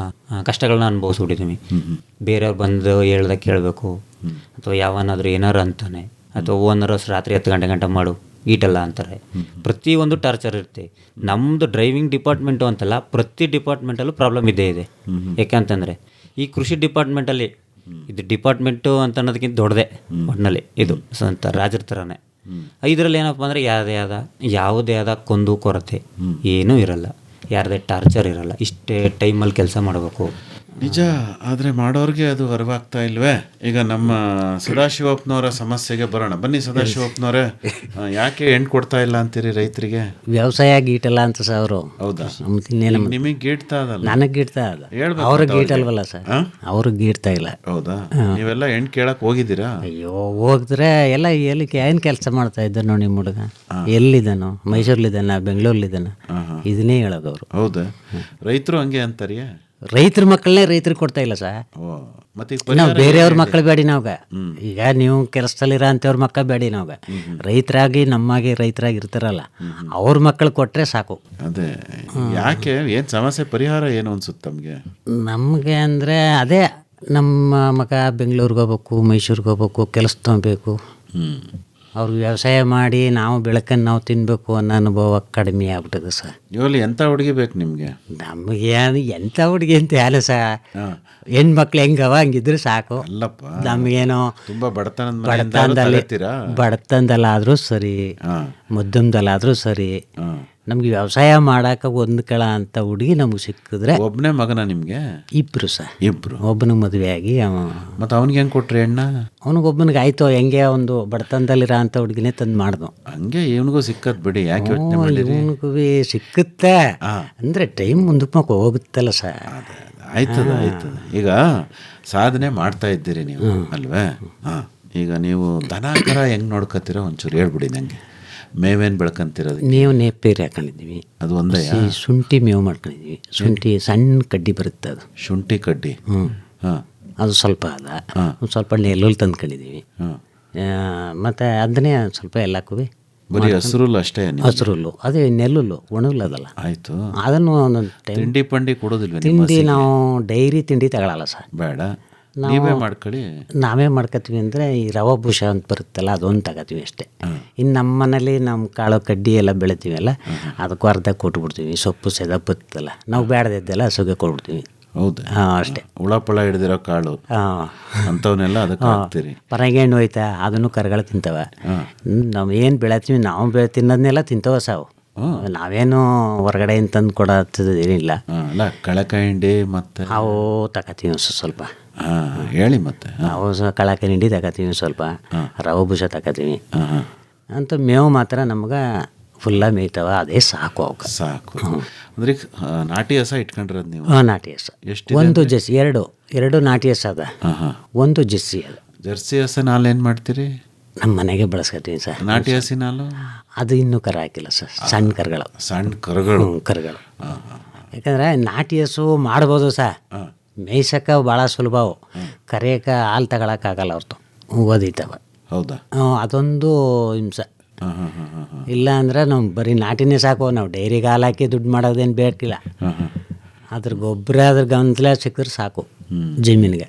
ಕಷ್ಟಗಳನ್ನ ಅನುಭವಿಸ್ಬಿಟ್ಟಿದ್ದೀವಿ. ಬೇರೆಯವ್ರು ಬಂದು ಹೇಳ್ದಾಗ ಕೇಳಬೇಕು, ಅಥವಾ ಯಾವನಾದರೂ ಏನಾರು ಅಂತಾನೆ, ಅಥವಾ ಓನರ್ ರಾತ್ರಿ 10 ಗಂಟೆ ಮಾಡು ಈಟಲ್ಲ ಅಂತಾರೆ. ಪ್ರತಿಯೊಂದು ಟಾರ್ಚರ್ ಇರುತ್ತೆ. ನಮ್ಮದು ಡ್ರೈವಿಂಗ್ ಡಿಪಾರ್ಟ್ಮೆಂಟು ಅಂತಲ್ಲ, ಪ್ರತಿ ಡಿಪಾರ್ಟ್ಮೆಂಟಲ್ಲೂ ಪ್ರಾಬ್ಲಮ್ ಇದ್ದೇ ಇದೆ. ಯಾಕೆಂತಂದರೆ ಈ ಕೃಷಿ ಡಿಪಾರ್ಟ್ಮೆಂಟಲ್ಲಿ ಇದು ಡಿಪಾರ್ಟ್ಮೆಂಟು ಅಂತ ಅನ್ನೋದಕ್ಕಿಂತ ದೊಡ್ಡದೆ ಒಟ್ಟಿನಲ್ಲಿ ಇದು ಸ್ವಂತ ರಾಜರ ಥರನೇ. ಇದರಲ್ಲಿ ಏನಪ್ಪ ಅಂದರೆ ಯಾವುದೇ ಆದ ಕೊಂದು ಕೊರತೆ ಏನೂ ಇರಲ್ಲ, ಯಾರದೇ ಟಾರ್ಚರ್ ಇರಲ್ಲ. ಇಷ್ಟೇ ಟೈಮಲ್ಲಿ ಕೆಲಸ ಮಾಡಬೇಕು. ನಿಜ. ಆದರೆ ಮಾಡೋರಿಗೆ ಅದು ಅರಿವಾಗ್ತಾ ಇಲ್ವೇ? ಈಗ ನಮ್ಮ ಸದಾಶಿವಪ್ಪನವರ ಸಮಸ್ಯೆಗೆ ಬರೋಣ ಬನ್ನಿ. ಸದಾಶಿವಪ್ಪನವರೇ, ಯಾಕೆ ಹೆಣ್ಣು ಕೊಡ್ತಾ ಇಲ್ಲ ಅಂತೀರಿ ರೈತರಿಗೆ? ವ್ಯವಸಾಯ ಗೀಟಲ್ಲ ಅಂತ ಸರ್ ಅವರು. ಹೌದಾ? ನಿಮಗೆ ಗೀಡ್ತಾ ಅದಲ್ಲ? ನನಗೆ ಗೀಡ್ತಾ ಅದ, ಅವ್ರಿಗೆ ಗೀಟಲ್ವಲ್ಲ ಸರ್, ಅವ್ರಿಗೆ ಗೀಡ್ತಾ ಇಲ್ಲ. ಹೌದಾ? ನೀವೆಲ್ಲ ಹೆಣ್ಣು ಕೇಳಕ್ ಹೋಗಿದ್ದೀರಾ? ಅಯ್ಯೋ ಹೋಗಿದ್ರೆ ಎಲ್ಲ ಎಲ್ಲಿ ಏನು ಕೆಲಸ ಮಾಡ್ತಾ ಇದ್ದ ನೋಡಿ ನಿಮ್ಮ ಹುಡುಗ, ಎಲ್ಲಿದ್ದಾನೋ, ಮೈಸೂರ್ಲಿದ್ದಾನ, ಬೆಂಗಳೂರ್ಲಿದ್ದಾನ, ಇದನ್ನೇ ಹೇಳೋದು ಅವರು. ಹೌದಾ? ರೈತರು ಹಂಗೆ ಅಂತಾರಿಯೇ? ರೈತರ ಮಕ್ಕಳನ್ನೇ ರೈತರಿಗೆ ಕೊಡ್ತಾ ಇಲ್ಲ ಸರ್. ಮತ್ತೆ ನಾವು ಬೇರೆಯವ್ರ ಮಕ್ಕಳು ಬೇಡಿ ನಾವ್ಗ. ಈಗ ನೀವು ಕೆಲಸದಲ್ಲಿರೋ ಅಂಥವ್ರ ಮಕ್ಕಳು ಬೇಡಿ ನಾವ್ಗ. ರೈತರಾಗಿ ನಮ್ಮಾಗಿ ರೈತರಾಗಿ ಇರ್ತಾರಲ್ಲ, ಅವ್ರ ಮಕ್ಕಳು ಕೊಟ್ಟರೆ ಸಾಕು. ಅದೇ ಯಾಕೆ, ಏನು ಸಮಸ್ಯೆ, ಪರಿಹಾರ ಏನು ಅನ್ಸುತ್ತೆ ತಮಗೆ? ನಮಗೆ ಅಂದರೆ ಅದೇ, ನಮ್ಮ ಮಗ ಬೆಂಗಳೂರಿಗೆ ಹೋಗ್ಬೇಕು, ಮೈಸೂರಿಗೆ ಹೋಗ್ಬೇಕು, ಕೆಲಸ ತೊಗೊಬೇಕು. ಅವ್ರಿಗೆ ವ್ಯವಸಾಯ ಮಾಡಿ ನಾವು ಬೆಳಕನ್ನು ನಾವು ತಿನ್ನಬೇಕು ಅನ್ನೋ ಅನುಭವ ಕಡಿಮೆ ಆಗ್ಬಿಟ್ಟದೆ ಸರ್. ಇವಲ್ಲಿ ಎಂಥ ಹುಡುಗಿ ಬೇಕು ನಿಮಗೆ? ನಮಗೆ ಎಂಥ ಹುಡುಗಿ ಅಂತ ಯಾರು ಸರ್, ಹೆಣ್ಮಕ್ಳು ಹೆಂಗವ ಹಂಗಿದ್ರೆ ಸಾಕು. ಅಲ್ಲಪ್ಪ, ನಮಗೇನೋ ತುಂಬ ಬಡತನದಲ್ಲಾದರೂ ಸರಿ, ಮಧ್ಯಮದಲ್ಲಾದರೂ ಸರಿ, ನಮ್ಗೆ ವ್ಯವಸಾಯ ಮಾಡಕ್ಕೆ ಹೊಂದ್ಕೊಳ ಅಂತ ಹುಡುಗಿ ನಮ್ಗೆ ಸಿಕ್ಕಿದ್ರೆ. ಒಬ್ಬನೇ ಮಗನ ನಿಮಗೆ? ಇಬ್ಬರು ಸರ್. ಇಬ್ಬರು? ಒಬ್ಬನಿಗೆ ಮದುವೆ ಆಗಿ ಮತ್ತು ಅವ್ನಿಗೆ ಹೆಂಗೆ ಕೊಟ್ರಿ ಹೆಣ್ಣ? ಅವನಿಗೊಬ್ಬನಿಗೆ ಆಯಿತು, ಹೆಂಗೆ ಒಂದು ಬಡತನದಲ್ಲಿರೋ ಅಂಥ ಹುಡುಗಿನೇ ತಂದು ಮಾಡ್ದು. ಹಂಗೆ ಇವನಿಗೂ ಸಿಕ್ಕದ್ ಬಿಡಿ, ಯಾಕೆ ಯೋಚನೆ ಮಾಡಿರಿ? ಇವನಿಗೂ ಸಿಕ್ಕುತ್ತೆ ಅಂದರೆ ಟೈಮ್ ಮುಂದಕ್ಕೆ ಹೋಗುತ್ತಲ್ಲ ಸರ್. ಆಯ್ತದ. ಈಗ ಸಾಧನೆ ಮಾಡ್ತಾ ಇದ್ದೀರಿ ನೀವು ಅಲ್ವೇ? ಹಾಂ. ಈಗ ನೀವು ದನ ಕರ ಹೆಂಗೆ ನೋಡ್ಕೊತೀರ ಒಂಚೂರು ಹೇಳ್ಬಿಡಿ ನನಗೆ. ಮೇವೇನು ಬೆಳ್ಕೊಂತಿರೋದು? ಮೇವು ನೇಪೇರಿ ಹಾಕೊಂಡಿದ್ದೀವಿ. ಅದು ಒಂದೇ? ಶುಂಠಿ ಮೇವು ಮಾಡ್ಕೊಂಡಿದ್ದೀವಿ. ಶುಂಠಿ ಸಣ್ಣ ಕಡ್ಡಿ ಬರುತ್ತೆ, ಅದು ಶುಂಠಿ ಕಡ್ಡಿ. ಹಾಂ. ಅದು ಸ್ವಲ್ಪ ಅದ, ಒಂದು ಸ್ವಲ್ಪ ನೆಲ್ಲುಲ್ ತಂದ್ಕೊಂಡಿದ್ದೀವಿ. ಮತ್ತು ಅದನ್ನೇ ಸ್ವಲ್ಪ ಎಲ್ಲಕ್ಕೂ ಬರೀ ಹಸಿರುಲ್ಲು ಅಷ್ಟೇ? ಹಸಿರುಲ್ಲು, ಅದೇ ನೆಲ್ಲುಲ್ಲು, ಒಣುಲ್ಲದಲ್ಲ. ಆಯಿತು. ಅದನ್ನು ಒಂದೊಂದು ಟೈಮ್ ತಿಂಡಿ ಪಂಡಿ ಕೊಡೋದಿಲ್ವ? ತಿಂಡಿ ನಾವು ಡೈರಿ ತಿಂಡಿ ತಗೊಳ್ಳಲ್ಲ ಸರ್. ಬೇಡ, ನೀವೇ ಮಾಡ್ಕೊಳ್ಳಿ. ನಾವೇ ಮಾಡ್ಕೊತೀವಿ ಅಂದರೆ ಈ ರವೆ ಭೂಷ ಅಂತ ಬರುತ್ತಲ್ಲ, ಅದೊಂದು ತಗೋತೀವಿ ಅಷ್ಟೇ. ಇನ್ನು ನಮ್ಮ ಮನೇಲಿ ನಮ್ಮ ಕಾಳು ಕಡ್ಡಿ ಎಲ್ಲ ಬೆಳಿತೀವಲ್ಲ, ಅದಕ್ಕೂ ಅರ್ಧ ಕೊಟ್ಬಿಡ್ತೀವಿ. ಸೊಪ್ಪು ಸೆದ ಬತ್ತಲ್ಲ, ನಾವು ಬೇಡದಿದ್ದೆಲ್ಲ ಹಸುಗೆ ಕೊಟ್ಬಿಡ್ತೀವಿ. ಹೌದಾ? ಅಷ್ಟೇ. ಹುಳಪಳ ಹಿಡ್ದಿರೋ ಕಾಳು ಅಂಥವನ್ನೆಲ್ಲ ಅದಕ್ಕೆ ಹಾಕ್ತೀರಿ. ಪರಂಗಿಹಣ್ಣು ಹೋಯ್ತಾ, ಅದನ್ನು ಕರುಗಳು ತಿಂತವೆ. ನಾವು ಏನು ಬೆಳತೀವಿ, ನಾವು ತಿನ್ನೋದನ್ನೆಲ್ಲ ತಿಂತವ ಸಾವು. ನಾವೇನು ಹೊರಗಡೆಯಿಂದ ತಂದು ಕೊಡೋದೇನಿಲ್ಲ. ಅಲ್ಲ ಕಳಕಾಯಿ ಹಿಂಡಿ ಮತ್ತು ಅವು ತಗೋತೀವಿ ಸ್ವಲ್ಪ. ಹೇಳಿ ಮತ್ತೆ. ಅವು ಕಳಕಾಯಿ ಹಿಂಡಿ ತಗೋತೀವಿ, ಸ್ವಲ್ಪ ರವೆ ಬೂಸ ತಗೋತೀವಿ ಅಂತ. ಮೇವು ಮಾತ್ರ ನಮ್ಗೆ ಫುಲ್ಲ ಮೇಯ್ತಾವ, ಅದೇ ಸಾಕು ಅವಕ್ಕೆ. ಸಾಕು. ಅಂದ್ರೆ ನಾಟಿ ಹಸ ಇಟ್ಕೊಂಡಿರೋದು ನೀವು? ನಾಟಿ ಹಸ ಒಂದು ಜರ್ಸಿ, ಎರಡು ನಾಟಿ ಹಸ ಅದ, ಒಂದು ಜರ್ಸಿ ಅದ. ಜರ್ಸಿ ಹಸ ನಾಲ್ ಏನು ಮಾಡ್ತೀರಿ? ನಮ್ಮ ಮನೆಗೆ ಬಳಸ್ಕೊತೀವಿ ಸರ್. ನಾಟಿ ಹಸಿನಾಲು ಅದು ಇನ್ನೂ ಕರ ಹಾಕಿಲ್ಲ ಸರ್, ಸಣ್ಣ ಕರುಗಳು. ಸಣ್ಣ ಕರುಗಳು. ಕರುಗಳು. ಯಾಕಂದರೆ ನಾಟಿ ಹಸು ಮಾಡ್ಬೋದು ಸರ್, ಮೇಯ್ಸಕ್ಕೆ ಭಾಳ ಸುಲಭವು. ಕರೆಯಕ್ಕೆ ಹಾಲು ತಗೊಳಕ್ಕಾಗಲ್ಲ ಅವ್ರದ್ದು, ಓದಿತಾವ. ಹೌದಾ? ಅದೊಂದು ಹಿಂಸೆ. ಇಲ್ಲ ಅಂದರೆ ನಾವು ಬರೀ ನಾಟಿನೇ ಸಾಕು, ನಾವು ಡೈರಿಗೆ ಹಾಲು ಹಾಕಿ ದುಡ್ಡು ಮಾಡೋದೇನು ಬೇಕಿಲ್ಲ. ಅದ್ರ ಗೊಬ್ಬರ ಅದ್ರ ಗಂತಲೇ ಸಿಕ್ಕಿದ್ರೆ ಸಾಕು ಜಮೀನಿಗೆ,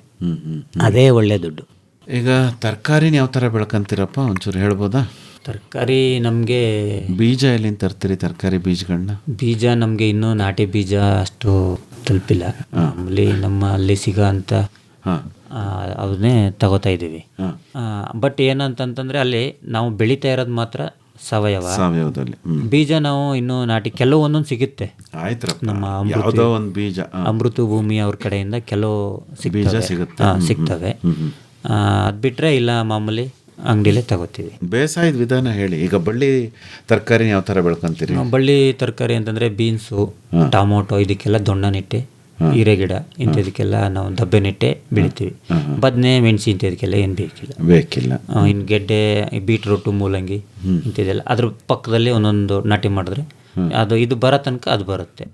ಅದೇ ಒಳ್ಳೆ ದುಡ್ಡು. ಈಗ ತರಕಾರಿನ ಯಾವ ಥರ ಬೆಳ್ಕೊಂತೀರಪ್ಪ, ಒಂಚೂರು ಹೇಳ್ಬೋದಾ? ತರಕಾರಿ ನಮಗೆ ಬೀಜ ಎಲ್ಲಿಂದ ತರ್ತೀರಿ ತರಕಾರಿ ಬೀಜಗಳನ್ನ? ಬೀಜ ನಮಗೆ ಇನ್ನೂ ನಾಟಿ ಬೀಜ ಅಷ್ಟು ತಲುಪಿಲ್ಲ. ಆಮೇಲೆ ಅಲ್ಲಿ ಸಿಗೋ ಅಂತ ಅವನ್ನೇ ತಗೋತಾ ಇದ್ದೀವಿ. ಬಟ್ ಏನಂತಂತಂದರೆ ಅಲ್ಲಿ ನಾವು ಬೆಳೀತಾ ಇರೋದು ಮಾತ್ರ ಸಾವಯವದಲ್ಲಿ. ಬೀಜ ನಾವು ಇನ್ನೂ ನಾಟಿ ಕೆಲವು ಒಂದೊಂದು ಸಿಗುತ್ತೆ. ನಮ್ಮ ಬೀಜ ಅಮೃತ ಭೂಮಿ ಅವ್ರ ಕಡೆಯಿಂದ ಕೆಲವು ಸಿಗ್ತವೆ. ಅದು ಬಿಟ್ಟರೆ ಇಲ್ಲ ಮಾಮೂಲಿ ಅಂಗಡಿಲೇ ತಗೋತೀವಿ. ಬೇಸಾಯದ ವಿಧಾನ ಹೇಳಿ. ಈಗ ಬಳ್ಳಿ ತರಕಾರಿ ಯಾವ ಥರ ಬೆಳ್ಕೊಂತೀರಿ? ಬಳ್ಳಿ ತರಕಾರಿ ಅಂತಂದರೆ ಬೀನ್ಸು, ಟೊಮೊಟೊ, ಇದಕ್ಕೆಲ್ಲ ದೊಣ್ಣ ನೆಟ್ಟೆ, ಹೀರೆಗಿಡ ಇಂಥದಕ್ಕೆಲ್ಲ ನಾವು ದಬ್ಬೆ ನೆಟ್ಟೆ ಬೆಳಿತೀವಿ. ಬದನೆ, ಮೆಣಸಿ ಇಂಥದಕ್ಕೆಲ್ಲ ಏನು ಬೇಕಿಲ್ಲ. ಇನ್ನು ಗೆಡ್ಡೆ, ಬೀಟ್ರೂಟು, ಮೂಲಂಗಿ ಇಂಥದ್ದೆಲ್ಲ ಅದ್ರ ಪಕ್ಕದಲ್ಲಿ ಒಂದೊಂದು ನಾಟಿ ಮಾಡಿದ್ರೆ ಅದು ಇದು ಬರೋ ತನಕ ಅದು ಬರುತ್ತೆ.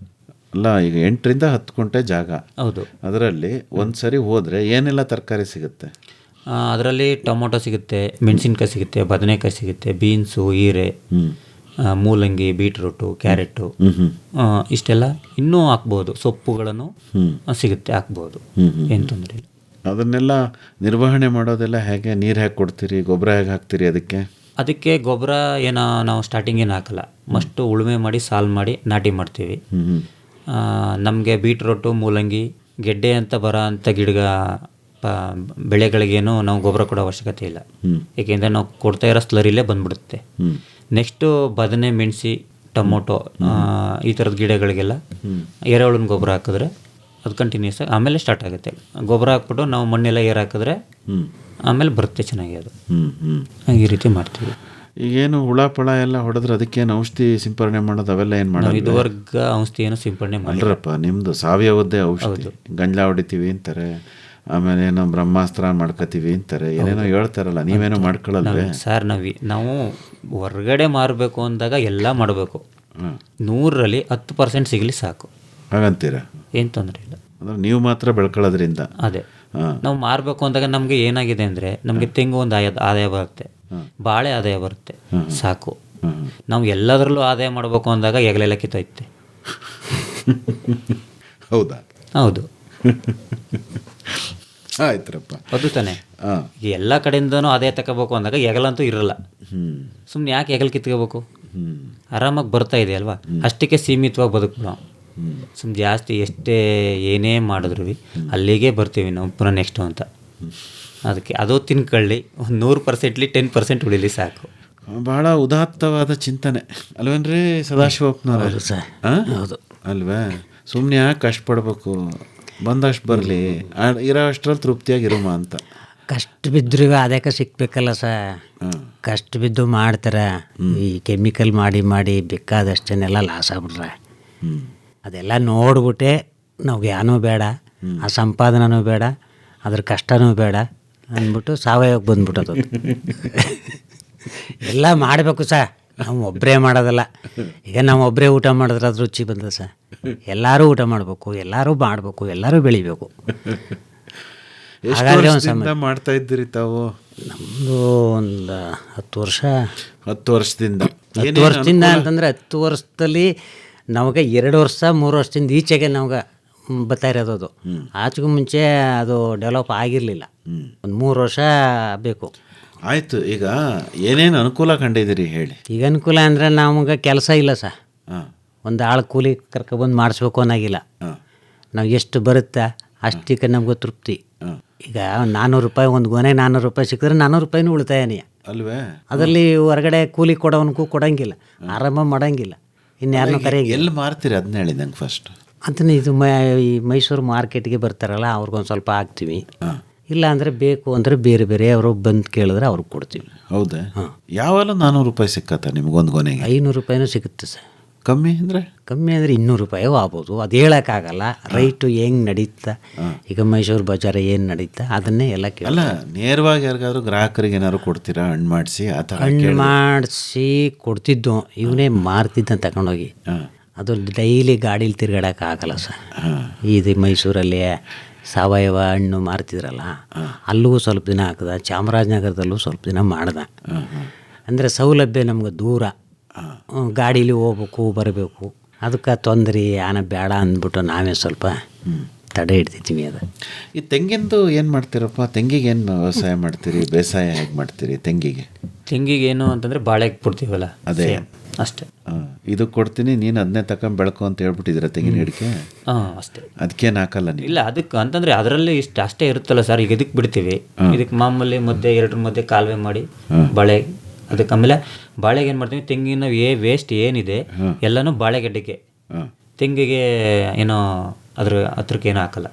ಅಲ್ಲ, ಈಗ 8 ರಿಂದ 10 ಗುಂಟೆ ಜಾಗ. ಹೌದು. ಅದರಲ್ಲಿ ಒಂದ್ಸರಿ ಹೋದರೆ ಏನೆಲ್ಲ ತರಕಾರಿ ಸಿಗುತ್ತೆ? ಅದರಲ್ಲಿ ಟೊಮೊಟೊ ಸಿಗುತ್ತೆ, ಮೆಣಸಿನ್ಕಾಯಿ ಸಿಗುತ್ತೆ, ಬದನೆಕಾಯಿ ಸಿಗುತ್ತೆ, ಬೀನ್ಸು, ಹೀರೆ, ಮೂಲಂಗಿ, ಬೀಟ್ರೂಟು, ಕ್ಯಾರೆಟು, ಇಷ್ಟೆಲ್ಲ ಇನ್ನೂ ಹಾಕ್ಬೋದು. ಸೊಪ್ಪುಗಳನ್ನು ಸಿಗುತ್ತೆ, ಹಾಕ್ಬೋದು, ಏನು ತೊಂದರೆ ಇಲ್ಲ. ಅದನ್ನೆಲ್ಲ ನಿರ್ವಹಣೆ ಮಾಡೋದೆಲ್ಲ ಹೇಗೆ? ನೀರು ಹೇಗೆ ಕೊಡ್ತೀರಿ? ಗೊಬ್ಬರ ಹೇಗೆ ಹಾಕ್ತೀರಿ ಅದಕ್ಕೆ? ಗೊಬ್ಬರ ಏನೋ ನಾವು ಸ್ಟಾರ್ಟಿಂಗ್ ಏನು ಹಾಕಲ್ಲ, ಮಸ್ಟು ಉಳುಮೆ ಮಾಡಿ ಸಾಲ್ ಮಾಡಿ ನಾಟಿ ಮಾಡ್ತೀವಿ. ನಮಗೆ ಬೀಟ್ರೂಟು, ಮೂಲಂಗಿ, ಗೆಡ್ಡೆ ಅಂತ ಬರೋ ಅಂಥ ಬೆಳೆಗಳಿಗೇನು ನಾವು ಗೊಬ್ಬರ ಕೊಡೋ ಅವಶ್ಯಕತೆ ಇಲ್ಲ, ಏಕೆಂದರೆ ನಾವು ಕೊಡ್ತಾ ಇರೋ ಸ್ಲರಿಲೇ ಬಂದ್ಬಿಡುತ್ತೆ. ನೆಕ್ಸ್ಟು ಬದನೆ, ಮೆಣಸಿ, ಟೊಮೊಟೊ ಈ ಥರದ ಗಿಡಗಳಿಗೆಲ್ಲ ಎರೆಹುಳಿನ ಗೊಬ್ಬರ ಹಾಕಿದ್ರೆ ಅದು ಕಂಟಿನ್ಯೂಸ್ ಆಗಿ ಆಮೇಲೆ ಸ್ಟಾರ್ಟ್ ಆಗುತ್ತೆ. ಗೊಬ್ಬರ ಹಾಕ್ಬಿಟ್ಟು ನಾವು ಮಣ್ಣೆಲ್ಲ ಏರ್ ಹಾಕಿದ್ರೆ ಆಮೇಲೆ ಬರುತ್ತೆ ಚೆನ್ನಾಗಿ. ಅದು ಈ ರೀತಿ ಮಾಡ್ತೀವಿ. ಈಗೇನು ಹುಳ ಪಳ ಎಲ್ಲ ಹೊಡೆದ್ರೆ ಅದಕ್ಕೇನು ಔಷಧಿ ಸಿಂಪರಣೆ ಮಾಡೋದು ಅವೆಲ್ಲ ಏನು ಮಾಡೋದು? ಇದುವರೆಗೆ ಔಷಧಿ ಏನು ಸಿಂಪರಣೆ ಮಾಡಲ್ರಪ್ಪ. ನಿಮ್ಮದು ಸಾವಯವದ್ದೇ ಔಷಧಿ. ಗಂಜಲ ಹೊಡಿತೀವಿ ಅಂತಾರೆ, ಆಮೇಲೆ ಏನೋ ಬ್ರಹ್ಮಾಸ್ತ್ರ ಮಾಡ್ಕೋತೀವಿ ಅಂತಾರೆ, ಏನೇನೋ ಹೇಳ್ತಾರಲ್ಲ, ನೀವೇನೋ ಮಾಡ್ಕೊಳ್ಳಲ್ವೇ? ಸರ್, ನಾವು ಹೊರಗಡೆ ಮಾರಬೇಕು ಅಂದಾಗ ಎಲ್ಲ ಮಾಡಬೇಕು. 100ರಲ್ಲಿ 10% ಸಿಗಲಿ ಸಾಕು. ಹಾಗಂತೀರ? ಏನು ತೊಂದರೆ ಇಲ್ಲ. ಅಂದ್ರೆ ನೀವು ಮಾತ್ರ ಬೆಳ್ಕೊಳ್ಳೋದ್ರಿಂದ ಅದೇ ನಾವು ಮಾರಬೇಕು ಅಂದಾಗ ನಮಗೆ ಏನಾಗಿದೆ ಅಂದರೆ ನಮಗೆ ತೆಂಗು ಒಂದು ಆದಾಯ ಬರುತ್ತೆ, ಬಾಳೆ ಆದಾಯ ಬರುತ್ತೆ, ಸಾಕು. ನಾವು ಎಲ್ಲದರಲ್ಲೂ ಆದಾಯ ಮಾಡಬೇಕು ಅಂದಾಗ ಹೆಗಲೆಲ್ಲ ಕಿತ್ತೋಯ್ತೆ. ಹೌದಾ? ಹೌದು. ಆಯ್ತರಪ್ಪ. ಅದು ತಾನೆ. ಎಲ್ಲ ಕಡೆಯಿಂದನೂ ಆದಾಯ ತಗೋಬೇಕು ಅಂದಾಗ ಹೆಗಲಂತೂ ಇರಲ್ಲ. ಸುಮ್ಮನೆ ಯಾಕೆ ಹೆಗಲ್ ಕಿತ್ಕೋಬೇಕು? ಆರಾಮಾಗಿ ಬರ್ತಾ ಇದೆ ಅಲ್ವಾ, ಅಷ್ಟಕ್ಕೆ ಸೀಮಿತವಾಗಿ ಬದುಕು. ಸುಮ್ಮನೆ ಜಾಸ್ತಿ ಎಷ್ಟೇ ಏನೇ ಮಾಡಿದ್ರು ಅಲ್ಲಿಗೆ ಬರ್ತೀವಿ ನಾವು ಪುನಃ ನೆಕ್ಸ್ಟು ಅಂತ. ಅದಕ್ಕೆ ಅದು ತಿನ್ಕೊಳ್ಳಿ, 100%ಲಿ 10% ಉಳಿಲಿ ಸಾಕು. ಬಹಳ ಉದಾತ್ತವಾದ ಚಿಂತನೆ ಅಲ್ವೇನ್ರಿ ಸದಾಶಿವಪ್ಪನವ್ರು? ಹೌದು ಅಲ್ವೇ? ಸುಮ್ಮನೆ ಯಾಕೆ ಕಷ್ಟಪಡ್ಬೇಕು, ಬಂದಷ್ಟು ಬರಲಿ, ಇರೋ ಅಷ್ಟರಲ್ಲಿ ತೃಪ್ತಿಯಾಗಿರುಮ ಅಂತ. ಕಷ್ಟ ಬಿದ್ದರೂ ಅದಕ್ಕೆ ಸಿಕ್ಬೇಕಲ್ಲ ಸರ್. ಕಷ್ಟ ಬಿದ್ದು ಮಾಡ್ತಾರೆ, ಈ ಕೆಮಿಕಲ್ ಮಾಡಿ ಮಾಡಿ ಬೇಕಾದಷ್ಟನ್ನೆಲ್ಲ ಲಾಸ್ ಆಗ್ಬಿಟ್ರೆ ಅದೆಲ್ಲ ನೋಡ್ಬಿಟ್ಟೆ ನಾವು ಏನೂ ಬೇಡ, ಆ ಸಂಪಾದನೂ ಬೇಡ, ಅದ್ರ ಕಷ್ಟನೂ ಬೇಡ ಅಂದ್ಬಿಟ್ಟು ಸಾವಯವಕ್ಕೆ ಬಂದ್ಬಿಟ್ಟದು. ಎಲ್ಲ ಮಾಡಬೇಕು ಸರ್, ನಾವು ಒಬ್ಬರೇ ಮಾಡೋದಲ್ಲ. ಈಗ ನಾವು ಒಬ್ಬರೇ ಊಟ ಮಾಡಿದ್ರೆ ಅದು ರುಚಿ ಬಂದ ಸರ್. ಎಲ್ಲರೂ ಊಟ ಮಾಡಬೇಕು, ಎಲ್ಲರೂ ಮಾಡಬೇಕು, ಎಲ್ಲರೂ ಬೆಳಿಬೇಕು. ಮಾಡ್ತಾ ಇದ್ದೀರಿ ತಾವು? ನಮ್ಮದು ಒಂದು 10 ವರ್ಷ. 10 ವರ್ಷದಿಂದ? 10 ವರ್ಷದಿಂದ ಅಂತಂದರೆ 10 ವರ್ಷದಲ್ಲಿ ನಮಗೆ 2 ವರ್ಷ 3 ವರ್ಷದಿಂದ ಈಚೆಗೆ ನಮ್ಗೆ ಬರ್ತಾ ಇರೋದು. ಅದು ಆಚೆಗೂ ಮುಂಚೆ ಅದು ಡೆವಲಪ್ ಆಗಿರಲಿಲ್ಲ, ಒಂದು 3 ವರ್ಷ ಬೇಕು. ಆಯಿತು. ಈಗ ಏನೇನು ಅನುಕೂಲ ಕಂಡಿದ್ದೀರಿ ಹೇಳಿ? ಈಗ ಅನುಕೂಲ ಅಂದರೆ ನಮಗೆ ಕೆಲಸ ಇಲ್ಲ ಸರ್, ಒಂದು ಆಳು ಕೂಲಿ ಕರ್ಕೊಬಂದು ಮಾಡಿಸ್ಬೇಕು ಅನ್ನೋಗಿಲ್ಲ. ನಾವು ಎಷ್ಟು ಬರುತ್ತಾ ಅಷ್ಟಕ್ಕೆ ನಮ್ಗೆ ತೃಪ್ತಿ. ಈಗ 400 ರೂಪಾಯಿ ಒಂದು ಗೊನೆ 400 ರೂಪಾಯಿ ಸಿಕ್ಕಿದ್ರೆ 400 ರೂಪಾಯಿನೂ ಉಳಿತಾಯನೇ ಅಲ್ವೇ? ಅದರಲ್ಲಿ ಹೊರಗಡೆ ಕೂಲಿ ಕೊಡೋವನಿಗೂ ಕೊಡೋಂಗಿಲ್ಲ, ಆರಾಮ ಮಾಡೋಂಗಿಲ್ಲ. ಇನ್ಯಾರನ್ನೂ ಕರೆಯಾಗಿ ಎಲ್ಲಿ ಮಾರ್ತೀರಿ ಅದನ್ನ ಹೇಳಿ ನಂಗೆ ಫಸ್ಟ್. ಅದನ್ನ ಇದು ಈ ಮೈಸೂರು ಮಾರ್ಕೆಟ್ಗೆ ಬರ್ತಾರಲ್ಲ ಅವ್ರಿಗೊಂದು ಸ್ವಲ್ಪ ಹಾಕ್ತೀವಿ. ಇಲ್ಲ ಅಂದರೆ ಬೇಕು ಅಂದರೆ ಬೇರೆ ಬೇರೆ ಅವರು ಬಂದು ಕೇಳಿದ್ರೆ ಅವ್ರಿಗೆ ಕೊಡ್ತೀವಿ. ಹೌದಾ? ಯಾವಲ್ಲ 400 ರೂಪಾಯಿ ಸಿಕ್ಕತ್ತ ನಿಮ್ಗೊಂದು ಗೊನೆಗೆ? 500 ರೂಪಾಯಿನೂ ಸಿಗುತ್ತೆ ಸರ್. ಕಮ್ಮಿ ಅಂದರೆ? ಕಮ್ಮಿ ಅಂದರೆ 200 ರೂಪಾಯಿಗೂ ಆಗ್ಬೋದು. ಅದು ಹೇಳೋಕ್ಕಾಗಲ್ಲ. ರೈಟು ಹೆಂಗೆ ನಡೀತಾ, ಈಗ ಮೈಸೂರು ಬಜಾರ ಏನು ನಡೀತಾ ಅದನ್ನೇ ಎಲ್ಲ ಕೇಳಿ. ಅಲ್ಲ, ನೇರವಾಗಿ ಯಾರಿಗಾದ್ರೂ ಗ್ರಾಹಕರಿಗೆ ಏನಾದ್ರು ಕೊಡ್ತೀರಾ ಹಣ್ಣು ಮಾಡಿಸಿ? ಆ ಥರ ಹಣ್ಣು ಮಾಡಿಸಿ ಕೊಡ್ತಿದ್ದು, ಇವನೇ ಮಾರ್ತಿದ್ದ ತಗೊಂಡೋಗಿ. ಅದು ಡೈಲಿ ಗಾಡೀಲಿ ತಿರ್ಗಾಡೋಕ್ಕಾಗಲ್ಲ ಸರ್. ಇದು ಮೈಸೂರಲ್ಲಿ ಸಾವಯವ ಹಣ್ಣು ಮಾರ್ತಿದ್ರಲ್ಲ, ಅಲ್ಲಿಗೂ ಸ್ವಲ್ಪ ದಿನ ಹಾಕಿದ, ಚಾಮರಾಜನಗರದಲ್ಲೂ ಸ್ವಲ್ಪ ದಿನ ಮಾಡ್ದೆ. ಅಂದರೆ ಸೌಲಭ್ಯ ನಮ್ಗೆ ದೂರ, ಗಾಡೀಲಿ ಹೋಗ್ಬೇಕು ಬರಬೇಕು, ಅದಕ್ಕೆ ತೊಂದರೆ ಆನ ಬೇಡ ಅಂದ್ಬಿಟ್ಟು ನಾವೇ ಸ್ವಲ್ಪ ತಡೆ ಹಿಡ್ತಿದ್ದೀವಿ. ಅದು ಈ ತೆಂಗಿಂದು ಏನು ಮಾಡ್ತೀರಪ್ಪ? ತೆಂಗಿಗೆ ಏನು ವ್ಯವಸಾಯ ಮಾಡ್ತೀರಿ? ಬೇಸಾಯ ಹೇಗೆ ಮಾಡ್ತೀರಿ ತೆಂಗಿಗೆ? ತೆಂಗಿಗೆ ಏನು ಅಂತಂದರೆ ಬಾಳೆಗೆ ಕೊಡ್ತೀವಲ್ಲ, ಅದೇ ಅಷ್ಟೇ. ಇದು ಕೊಡ್ತೀನಿ, ನೀನು ಅದನ್ನೇ ತಗೊಂಡು ಬೆಳ್ಕೊ ಅಂತ ಹೇಳ್ಬಿಟ್ಟಿದ್ದೀರ ತೆಂಗಿನ ಗಿಡಕ್ಕೆ? ಅಷ್ಟೇ. ಅದಕ್ಕೇನು ಹಾಕಲ್ಲ ನೀವು? ಇಲ್ಲ, ಅದಕ್ಕೆ ಅಂತಂದರೆ ಅದರಲ್ಲಿ ಅಷ್ಟೇ ಇರುತ್ತಲ್ಲ ಸರ್. ಈಗ ಇದಕ್ಕೆ ಬಿಡ್ತೀವಿ, ಇದಕ್ಕೆ ಮಾಮೂಲಿ ಮಧ್ಯೆ 2 ಮಧ್ಯೆ ಕಾಲುವೆ ಮಾಡಿ ಬಾಳೆ, ಅದಕ್ಕೆ ಆಮೇಲೆ ಬಾಳೆಗೆ ಏನು ಮಾಡ್ತೀವಿ, ತೆಂಗಿನ ವೇಸ್ಟ್ ಏನಿದೆ ಎಲ್ಲನೂ ಬಾಳೆಗೆಡ್ಡೆಗೆ, ತೆಂಗಿಗೆ ಏನೋ ಹತ್ರಕ್ಕೆ ಏನೂ ಹಾಕಲ್ಲ.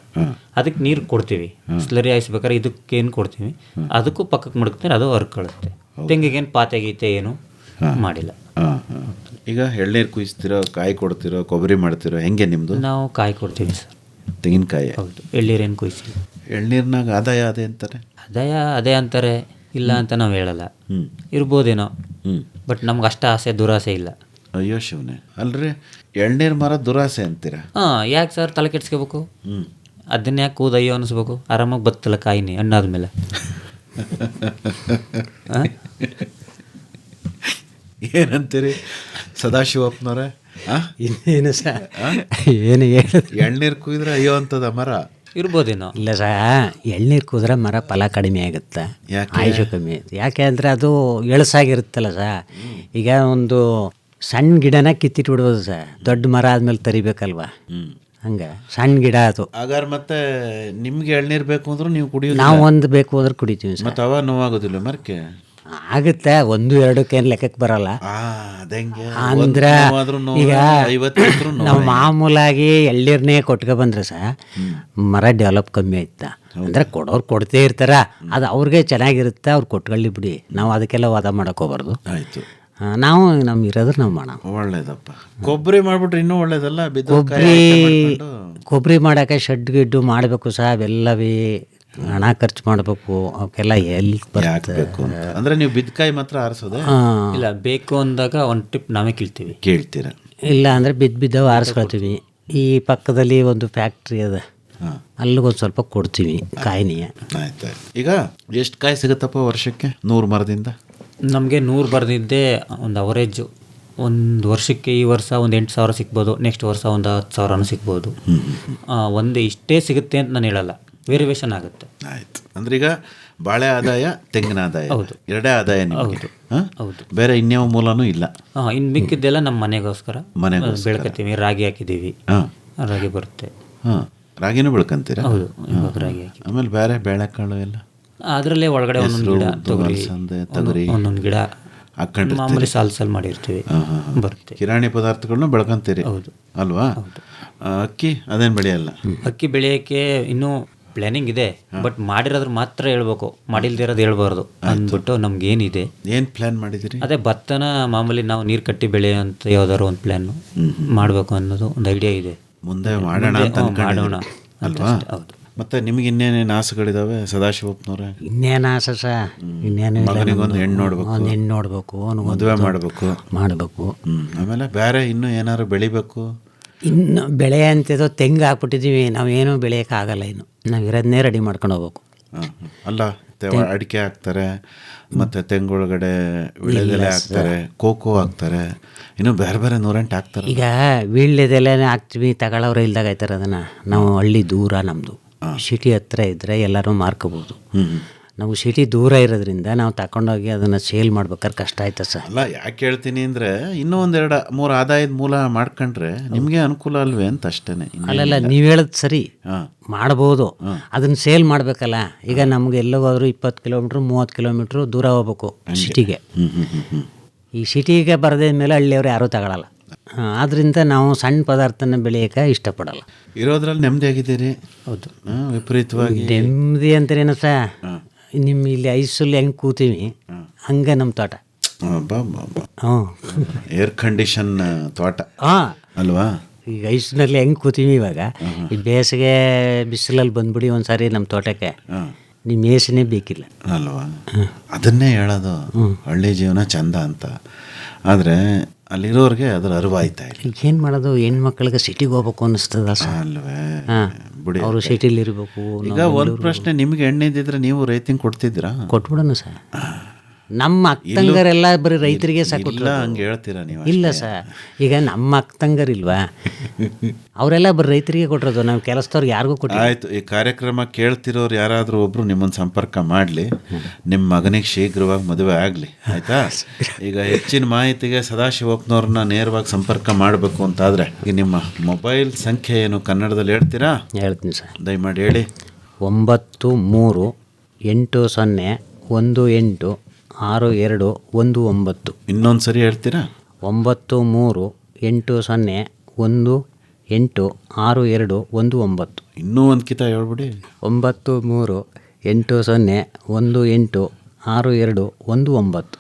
ಅದಕ್ಕೆ ನೀರು ಕೊಡ್ತೀವಿ, ಸ್ಲರಿ ಹಾಯಿಸ್ಬೇಕಾದ್ರೆ ಇದಕ್ಕೇನು ಕೊಡ್ತೀವಿ, ಅದಕ್ಕೂ ಪಕ್ಕಕ್ಕೆ ಮಡಗ್ತಾರೆ, ಅದು ಹೊರ್ಕೊಳ್ಳುತ್ತೆ. ತೆಂಗಿಗೇನು ಪಾತೆ ಗೀತೆ ಏನು ಮಾಡಿಲ್ಲ. ಈಗ ಎಳ್ನೀರು ಕುಯಿಸ್ತಿರೋ, ಕಾಯಿ ಕೊಡ್ತಿರೋ, ಕೊಬ್ಬರಿ ಮಾಡ್ತಿರೋ, ಹೆಂಗೆ ನಿಮ್ಮದು? ನಾವು ಕಾಯಿ ಕೊಡ್ತೀವಿ ಸರ್. ತೆಂಗಿನಕಾಯಿ? ಹೌದು. ಎಳ್ನೀರೇನು ಕುಯಿಸಿ. ಎಳ್ನೀರ್ನಾಗ ಆದಾಯ ಅದೇ ಅಂತಾರೆ? ಅದೇ ಅಂತಾರೆ, ಇಲ್ಲ ಅಂತ ನಾವು ಹೇಳಲ್ಲ. ಇರ್ಬೋದೇನೋ, ಬಟ್ ನಮ್ಗೆ ಅಷ್ಟ ಆಸೆ ದುರಾಸೆ ಇಲ್ಲ. ಅಯ್ಯೋ ಶಿವನೇ, ಅಲ್ರಿ ಎಳ್ನೀರು ಮರ ದುರಾಸೆ ಅಂತೀರಾ? ಯಾಕೆ ಸರ್ ತಲೆ ಕೆಡ್ಸ್ಕೋಬೇಕು? ಅದನ್ನ ಯಾಕೆ ಕೂದಯ್ಯೋ ಅನಿಸ್ಬೇಕು? ಆರಾಮಾಗಿ ಬತ್ತಲ್ಲ ಕಾಯಿನಿ ಹಣ್ಣಾದ್ಮೇಲೆ. ಏನಂತೀರಿ ಸದಾಶಿವಪ್ಪನವ್ರೆ? ಇನ್ನೇನು ಸರ್, ಏನು ಹೇಳಿದ್ರು ಎಳ್ನೀರು ಕುಯ್ದ್ರೆ ಅಯ್ಯೋ ಅಂತದ ಮರ? ಇರ್ಬೋದೇನೋ. ಇಲ್ಲ ಸರ್, ಎಳ್ನೀರು ಕುದ್ರೆ ಮರ ಫಲ ಕಡಿಮೆ ಆಗುತ್ತೆ, ಆಯುಷು ಕಮ್ಮಿ ಆಗುತ್ತೆ. ಯಾಕೆ ಅಂದರೆ ಅದು ಎಳಸಾಗಿರುತ್ತಲ್ಲ ಸರ್. ಈಗ ಒಂದು ಸಣ್ಣ ಗಿಡನ ಕಿತ್ತಿಟ್ಟು ಬಿಡ್ಬೋದು ಸರ್, ದೊಡ್ಡ ಮರ ಆದ್ಮೇಲೆ ತರಿಬೇಕಲ್ವ, ಹಂಗೆ ಸಣ್ಣ ಗಿಡ ಅದು. ಹಾಗಾದ್ರೆ ಮತ್ತೆ ನಿಮ್ಗೆ ಎಳ್ನೀರು ಬೇಕು ಅಂದ್ರೂ ನೀವು ಕುಡಿಯೋದು? ನಾವು ಒಂದು ಬೇಕು ಅಂದ್ರೆ ಕುಡಿತೀವಿ ಸರ್. ಮತ್ತೆ ಅವ ನೋವಾಗೋದಿಲ್ಲ ಮರಕ್ಕೆ? ಆಗುತ್ತೆ, 1-2 ಲೆಕ್ಕಕ್ಕೆ ಬರಲ್ಲ. ಅಂದ್ರೆ ಈಗ ನಾವು ಮಾಮೂಲಾಗಿ ಎಳ್ನೀರನ್ನೇ ಕೊಟ್ಕೊ ಬಂದ್ರೆ ಸರ್ ಮರ ಡೆವಲಪ್ ಕಮ್ಮಿ ಆಯ್ತಾ. ಅಂದರೆ ಕೊಡೋರು ಕೊಡ್ತೇ ಇರ್ತಾರ, ಅದು ಅವ್ರಿಗೆ ಚೆನ್ನಾಗಿರುತ್ತೆ, ಅವ್ರು ಕೊಟ್ಕೊಳ್ಳಿ ಬಿಡಿ, ನಾವು ಅದಕ್ಕೆಲ್ಲ ವಾದ ಮಾಡೋಕ್ಕೋಗ್ಬಾರ್ದು. ಆಯಿತು, ನಾವು ನಮ್ಗೆ ಇರೋದ್ರೆ ನಾವು ಮಾಡೋಣ. ಒಳ್ಳೇದಪ್ಪ. ಕೊಬ್ಬರಿ ಮಾಡಿಬಿಟ್ರೆ ಇನ್ನೂ ಒಳ್ಳೇದಲ್ಲ. ಕೊಬ್ಬರಿ ಮಾಡೋಕೆ ಶೆಡ್ ಗಿಡ್ಡು ಮಾಡಬೇಕು ಸರ್, ಅವೆಲ್ಲವೇ ಹಣ ಖರ್ಚು ಮಾಡಬೇಕು, ಅವಕ್ಕೆಲ್ಲ ಎಲ್ಲಿ ಹಾಕಬೇಕು ಅಂದರೆ ನೀವು ಬಿದ್ದಕಾಯಿ ಮಾತ್ರ ಆರಿಸೋದೆ? ಇಲ್ಲ, ಬೇಕು ಅಂದಾಗ ಒಂದು ಟ್ರಿಪ್ ನಾವೇ ಕೇಳ್ತೀರ? ಇಲ್ಲ ಅಂದರೆ ಬಿದ್ದವು ಆರಿಸ್ಕೊಳ್ತೀವಿ. ಈ ಪಕ್ಕದಲ್ಲಿ ಒಂದು ಫ್ಯಾಕ್ಟ್ರಿ ಅದ, ಅಲ್ಲಿಗೊಂದು ಸ್ವಲ್ಪ ಕೊಡ್ತೀವಿ ಕಾಯಿನಿಯ. ಆಯ್ತು. ಈಗ ಎಷ್ಟು ಕಾಯಿ ಸಿಗುತ್ತಪ್ಪ ವರ್ಷಕ್ಕೆ 100 ಮರದಿಂದ? ನಮಗೆ 100 ಬರೆದಿದ್ದೆ ಒಂದು ಅವರೇಜು ಒಂದು ವರ್ಷಕ್ಕೆ. ಈ ವರ್ಷ ಒಂದು 8,000 ಸಿಗ್ಬೋದು, ನೆಕ್ಸ್ಟ್ ವರ್ಷ ಒಂದು 10,000 ಸಿಗ್ಬೋದು. ಒಂದು ಇಷ್ಟೇ ಸಿಗುತ್ತೆ ಅಂತ ನಾನು ಹೇಳಲ್ಲ, ವೇರಿಯೇಷನ್ ಆಗುತ್ತೆ. ಆಯ್ತು. ಅಂದ್ರೆ ಈಗ ಬಾಳೆ ಆದಾಯ, ತೆಂಗಿನ ಆದಾಯ, ಎರಡೇ ಆದಾಯ ನಿಮಗೆ? ಹೌದು. ಬೇರೆ ಇನ್ಯಾವ ಮೂಲನೂ ಇಲ್ಲ? ಇನ್ನು ಮಿಕ್ಕಿದ್ದೆಲ್ಲ ನಮ್ಮ ಮನೆಗೋಸ್ಕರ ಬೆಳ್ಕೊತೀವಿ. ರಾಗಿ ಹಾಕಿದ್ದೀವಿ, ರಾಗಿ ಬರುತ್ತೆ. ರಾಗಿನೂ ಬೆಳ್ಕೊಂತೀರಾ? ಹೌದು, ರಾಗಿ ಹಾಕಿ. ಆಮೇಲೆ ಬೇರೆ ಬೇಳೆಕಾಳು ಎಲ್ಲ ಅದರಲ್ಲೇ ಒಳಗಡೆ ಒಂದೊಂದು ಗಿಡ ತೊಗರಿ ಒಂದೊಂದು ಗಿಡ ಹಾಕೊಂಡು ಮಾಮೂಲಿ ಸಾಲ್ ಮಾಡಿರ್ತೀವಿ, ಬರುತ್ತೆ. ಕಿರಾಣಿ ಪದಾರ್ಥಗಳನ್ನ ಬೆಳ್ಕೊಂತೀರಿ? ಹೌದು. ಅಲ್ವಾ? ಅಕ್ಕಿ ಅದೇನು ಬೆಳೆಯಲ್ಲ? ಅಕ್ಕಿ ಬೆಳೆಯೋಕ್ಕೆ ಇನ್ನೂ ಪ್ಲಾನಿಂಗ್ ಇದೆ, ಬಟ್ ಮಾಡಿರೋದ್ರ ಮಾತ್ರ ಹೇಳ್ಬೇಕು, ಮಾಡಿಲ್ದಿರೋದು ಹೇಳ್ಬಾರ್ದು ಅಂದ್ಬಿಟ್ಟು ನಮ್ಗೆ ಏನಿದೆ. ಏನು ಪ್ಲ್ಯಾನ್ ಮಾಡಿದಿರಿ? ಅದೇ ಭತ್ತನ ಮಾಮೂಲಿ ನಾವು ನೀರು ಕಟ್ಟಿ ಬೆಳೆಯೋ ಅಂತ ಯಾವ್ದಾದ್ರು ಒಂದು ಪ್ಲ್ಯಾನು ಮಾಡಬೇಕು ಅನ್ನೋದು ಒಂದು ಐಡಿಯಾ ಇದೆ. ಮುಂದೆ ಮಾಡೋಣ ಅಂತ ಮಾಡೋಣ ಅಲ್ವಾ? ಹೌದು. ಮತ್ತೆ ನಿಮ್ಗೆ ಇನ್ನೇನೇನು ಆಸೆಗಳಿದಾವೆ ಸದಾಶಿವಪ್ಪನವ್ರೆ? ಇನ್ನೇನು ಆಸೆ ಸರ್? ಇನ್ನೇನು ಒಂದು ಹೆಣ್ಣು ನೋಡ್ಬೇಕು, ಒಂದು ಹೆಣ್ಣು ನೋಡ್ಬೇಕು, ಮದುವೆ ಮಾಡಬೇಕು. ಆಮೇಲೆ ಬೇರೆ ಇನ್ನೂ ಏನಾದ್ರು ಬೆಳಿಬೇಕು? ಇನ್ನು ಬೆಳೆ ಅಂತಿದ್ದು ತೆಂಗು ಹಾಕ್ಬಿಟ್ಟಿದ್ದೀವಿ, ನಾವೇನು ಬೆಳೆಯೋಕ್ಕಾಗಲ್ಲ. ಇನ್ನು ನಾವು ಇರೋದನ್ನೇ ರೆಡಿ ಮಾಡ್ಕೊಂಡು ಹೋಗ್ಬೇಕು. ಅಲ್ಲ, ಅಡಿಕೆ ಹಾಕ್ತಾರೆ, ಮತ್ತು ತೆಂಗೊಳಗಡೆ ವಿಳ್ಯದೆಲೆ ಹಾಕ್ತಾರೆ, ಕೋಕೋ ಹಾಕ್ತಾರೆ, ಇನ್ನು ಬೇರೆ ಬೇರೆ 108 ಹಾಕ್ತಾರೆ. ಈಗ ವೀಳ್ಯದೆಲೆ ಹಾಕ್ತೀವಿ, ತಗೊಳ್ಳೋರು ಇಲ್ದಾಗ ಆಯ್ತಾರೆ. ಅದನ್ನು ನಾವು ಹಳ್ಳಿ ದೂರ, ನಮ್ಮದು ಸಿಟಿ ಹತ್ರ ಇದ್ದರೆ ಎಲ್ಲರೂ ಮಾರ್ಕೋಬೋದು. ನಾವು ಸಿಟಿ ದೂರ ಇರೋದ್ರಿಂದ ನಾವು ತಗೊಂಡೋಗಿ ಅದನ್ನು ಸೇಲ್ ಮಾಡ್ಬೇಕಾದ್ರೆ ಕಷ್ಟ ಆಯ್ತು ಸರ್. ಅಲ್ಲ, ಯಾಕೆ ಹೇಳ್ತೀನಿ ಅಂದರೆ ಇನ್ನೂ 1-2-3 ಆದಾಯದ ಮೂಲ ಮಾಡ್ಕೊಂಡ್ರೆ ನಿಮಗೆ ಅನುಕೂಲ ಅಲ್ವೇ ಅಂತ ಅಷ್ಟೇ. ಅಲ್ಲಲ್ಲ, ನೀವು ಹೇಳೋದು ಸರಿ, ಮಾಡ್ಬೋದು. ಅದನ್ನು ಸೇಲ್ ಮಾಡಬೇಕಲ್ಲ. ಈಗ ನಮ್ಗೆ ಎಲ್ಲೋದ್ರೂ 20 ಕಿಲೋಮೀಟ್ರ್ 30 ಕಿಲೋಮೀಟ್ರ್ ದೂರ ಹೋಗ್ಬೇಕು ಸಿಟಿಗೆ. ಈ ಸಿಟಿಗೆ ಬರದೇ ಮೇಲೆ ಹಳ್ಳಿಯವ್ರು ಯಾರೂ ತಗೊಳ್ಳಲ್ಲ. ಆದ್ದರಿಂದ ನಾವು ಸಣ್ಣ ಪದಾರ್ಥನ ಬೆಳೆಯೋಕೆ ಇಷ್ಟಪಡಲ್ಲ. ಇರೋದ್ರಲ್ಲಿ ನೆಮ್ಮದಿ ಆಗಿದ್ದೀರಿ. ಹೌದು. ವಿಪರೀತವಾಗಿ ನೆಮ್ಮದಿ ಅಂತಾರೇನ ಸರ್, ನಿಮ್ಮ ಇಲ್ಲಿ ಐಸಲ್ಲಿ ಹೆಂಗೆ ಕೂತೀವಿ ಹಂಗೆ ನಮ್ಮ ತೋಟ. ಹ್ಞೂ, ಏರ್ ಕಂಡೀಷನ್ ತೋಟ ಹಾಂ ಅಲ್ವಾ? ಈಗ ಐಸ್ನಲ್ಲಿ ಹೆಂಗೆ ಕೂತೀವಿ ಇವಾಗ, ಈ ಬೇಸಿಗೆ ಬಿಸಿಲಲ್ಲಿ ಬಂದ್ಬಿಡಿ ಒಂದು ಸಾರಿ ನಮ್ಮ ತೋಟಕ್ಕೆ, ನಿಮ್ಮ ಏಸಿನೇ ಬೇಕಿಲ್ಲ ಅಲ್ವಾ? ಅದನ್ನೇ ಹೇಳೋದು ಹಳ್ಳಿ ಜೀವನ ಚಂದ ಅಂತ. ಆದರೆ ಅಲ್ಲಿರೋರಿಗೆ ಅದ್ರ ಅರಿವಾಯ್ತಾ ಇಲ್ಲ. ಈಗ ಏನು ಮಾಡೋದು, ಹೆಣ್ಮಕ್ಳಿಗೆ ಸಿಟಿಗೆ ಹೋಗ್ಬೇಕು ಅನ್ನಿಸ್ತದ ಸರ್. ಅಲ್ವೇ? ಹಾಂ, ಬಿಡಿ. ಅವರು ಸಿಟಿಲಿ ಇರಬೇಕು. ಈಗ ಒಂದು ಪ್ರಶ್ನೆ, ನಿಮ್ಗೆ ಎಣ್ಣೆದಿದ್ರೆ ನೀವು ರೈತಿಂಗ್ ಕೊಡ್ತಿದ್ದೀರಾ? ಕೊಟ್ಬಿಡೋಣ ಸರ್. ನಮ್ಮ ಅಕ್ಕಂಗರೆಲ್ಲ ಬರೀ ರೈತರಿಗೆ ಇಲ್ಲ ಹಂಗೆ ಹೇಳ್ತೀರಾ ನೀವು? ಇಲ್ಲ ಸರ್, ಈಗ ನಮ್ಮ ಅಕ್ಕಂಗರಿಲ್ವಾ, ಅವರೆಲ್ಲ ಬರೀ ರೈತರಿಗೆ ಕೊಟ್ಟಿರೋದು, ನಾವು ಕೆಲಸದವ್ರಿಗೆ ಯಾರಿಗೂ ಕೊಟ್ಟಿಲ್ಲ. ಆಯ್ತು, ಈ ಕಾರ್ಯಕ್ರಮ ಕೇಳ್ತಿರೋರು ಯಾರಾದರೂ ಒಬ್ರು ನಿಮ್ಮನ್ನು ಸಂಪರ್ಕ ಮಾಡಲಿ, ನಿಮ್ಮ ಮಗನಿಗೆ ಶೀಘ್ರವಾಗಿ ಮದುವೆ ಆಗಲಿ, ಆಯ್ತಾ? ಈಗ ಹೆಚ್ಚಿನ ಮಾಹಿತಿಗೆ ಸದಾಶಿವಪ್ಪನವ್ರನ್ನ ನೇರವಾಗಿ ಸಂಪರ್ಕ ಮಾಡಬೇಕು ಅಂತಾದರೆ ಈಗ ನಿಮ್ಮ ಮೊಬೈಲ್ ಸಂಖ್ಯೆ ಏನು ಕನ್ನಡದಲ್ಲಿ ಹೇಳ್ತೀರಾ? ಹೇಳ್ತೀನಿ ಸರ್, ದಯಮಾಡಿ ಹೇಳಿ. 9380862119. ಇನ್ನೊಂದು ಸರಿ ಹೇಳ್ತೀರಾ? 9380862119. ಇನ್ನೂ ಒಂದು ಕಿತ ಹೇಳ್ಬಿಡಿ. 9380186219.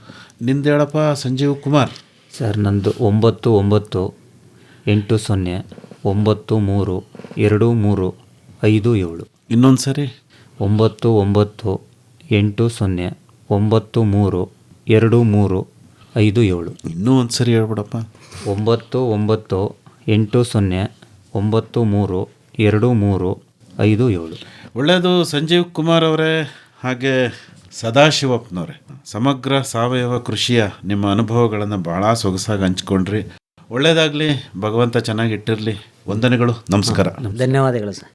ನಿಂದು ಹೇಳಪ್ಪ ಸಂಜೀವ್ ಕುಮಾರ್. ಸರ್ ನಂದು 9980932357. ಇನ್ನೊಂದು ಸರಿ. 9980932357. ಇನ್ನೂ ಒಂದು ಸರಿ ಹೇಳ್ಬಿಡಪ್ಪ. 9980932357. ಒಳ್ಳೆಯದು ಸಂಜೀವ್ ಕುಮಾರ್ ಅವರೇ, ಹಾಗೆ ಸದಾಶಿವಪ್ಪನವರೇ, ಸಮಗ್ರ ಸಾವಯವ ಕೃಷಿಯ ನಿಮ್ಮ ಅನುಭವಗಳನ್ನು ಭಾಳ ಸೊಗಸಾಗಿ ಹಂಚ್ಕೊಂಡ್ರಿ. ಒಳ್ಳೆಯದಾಗಲಿ, ಭಗವಂತ ಚೆನ್ನಾಗಿಟ್ಟಿರಲಿ. ವಂದನೆಗಳು, ನಮಸ್ಕಾರ. ಧನ್ಯವಾದಗಳು ಸರ್.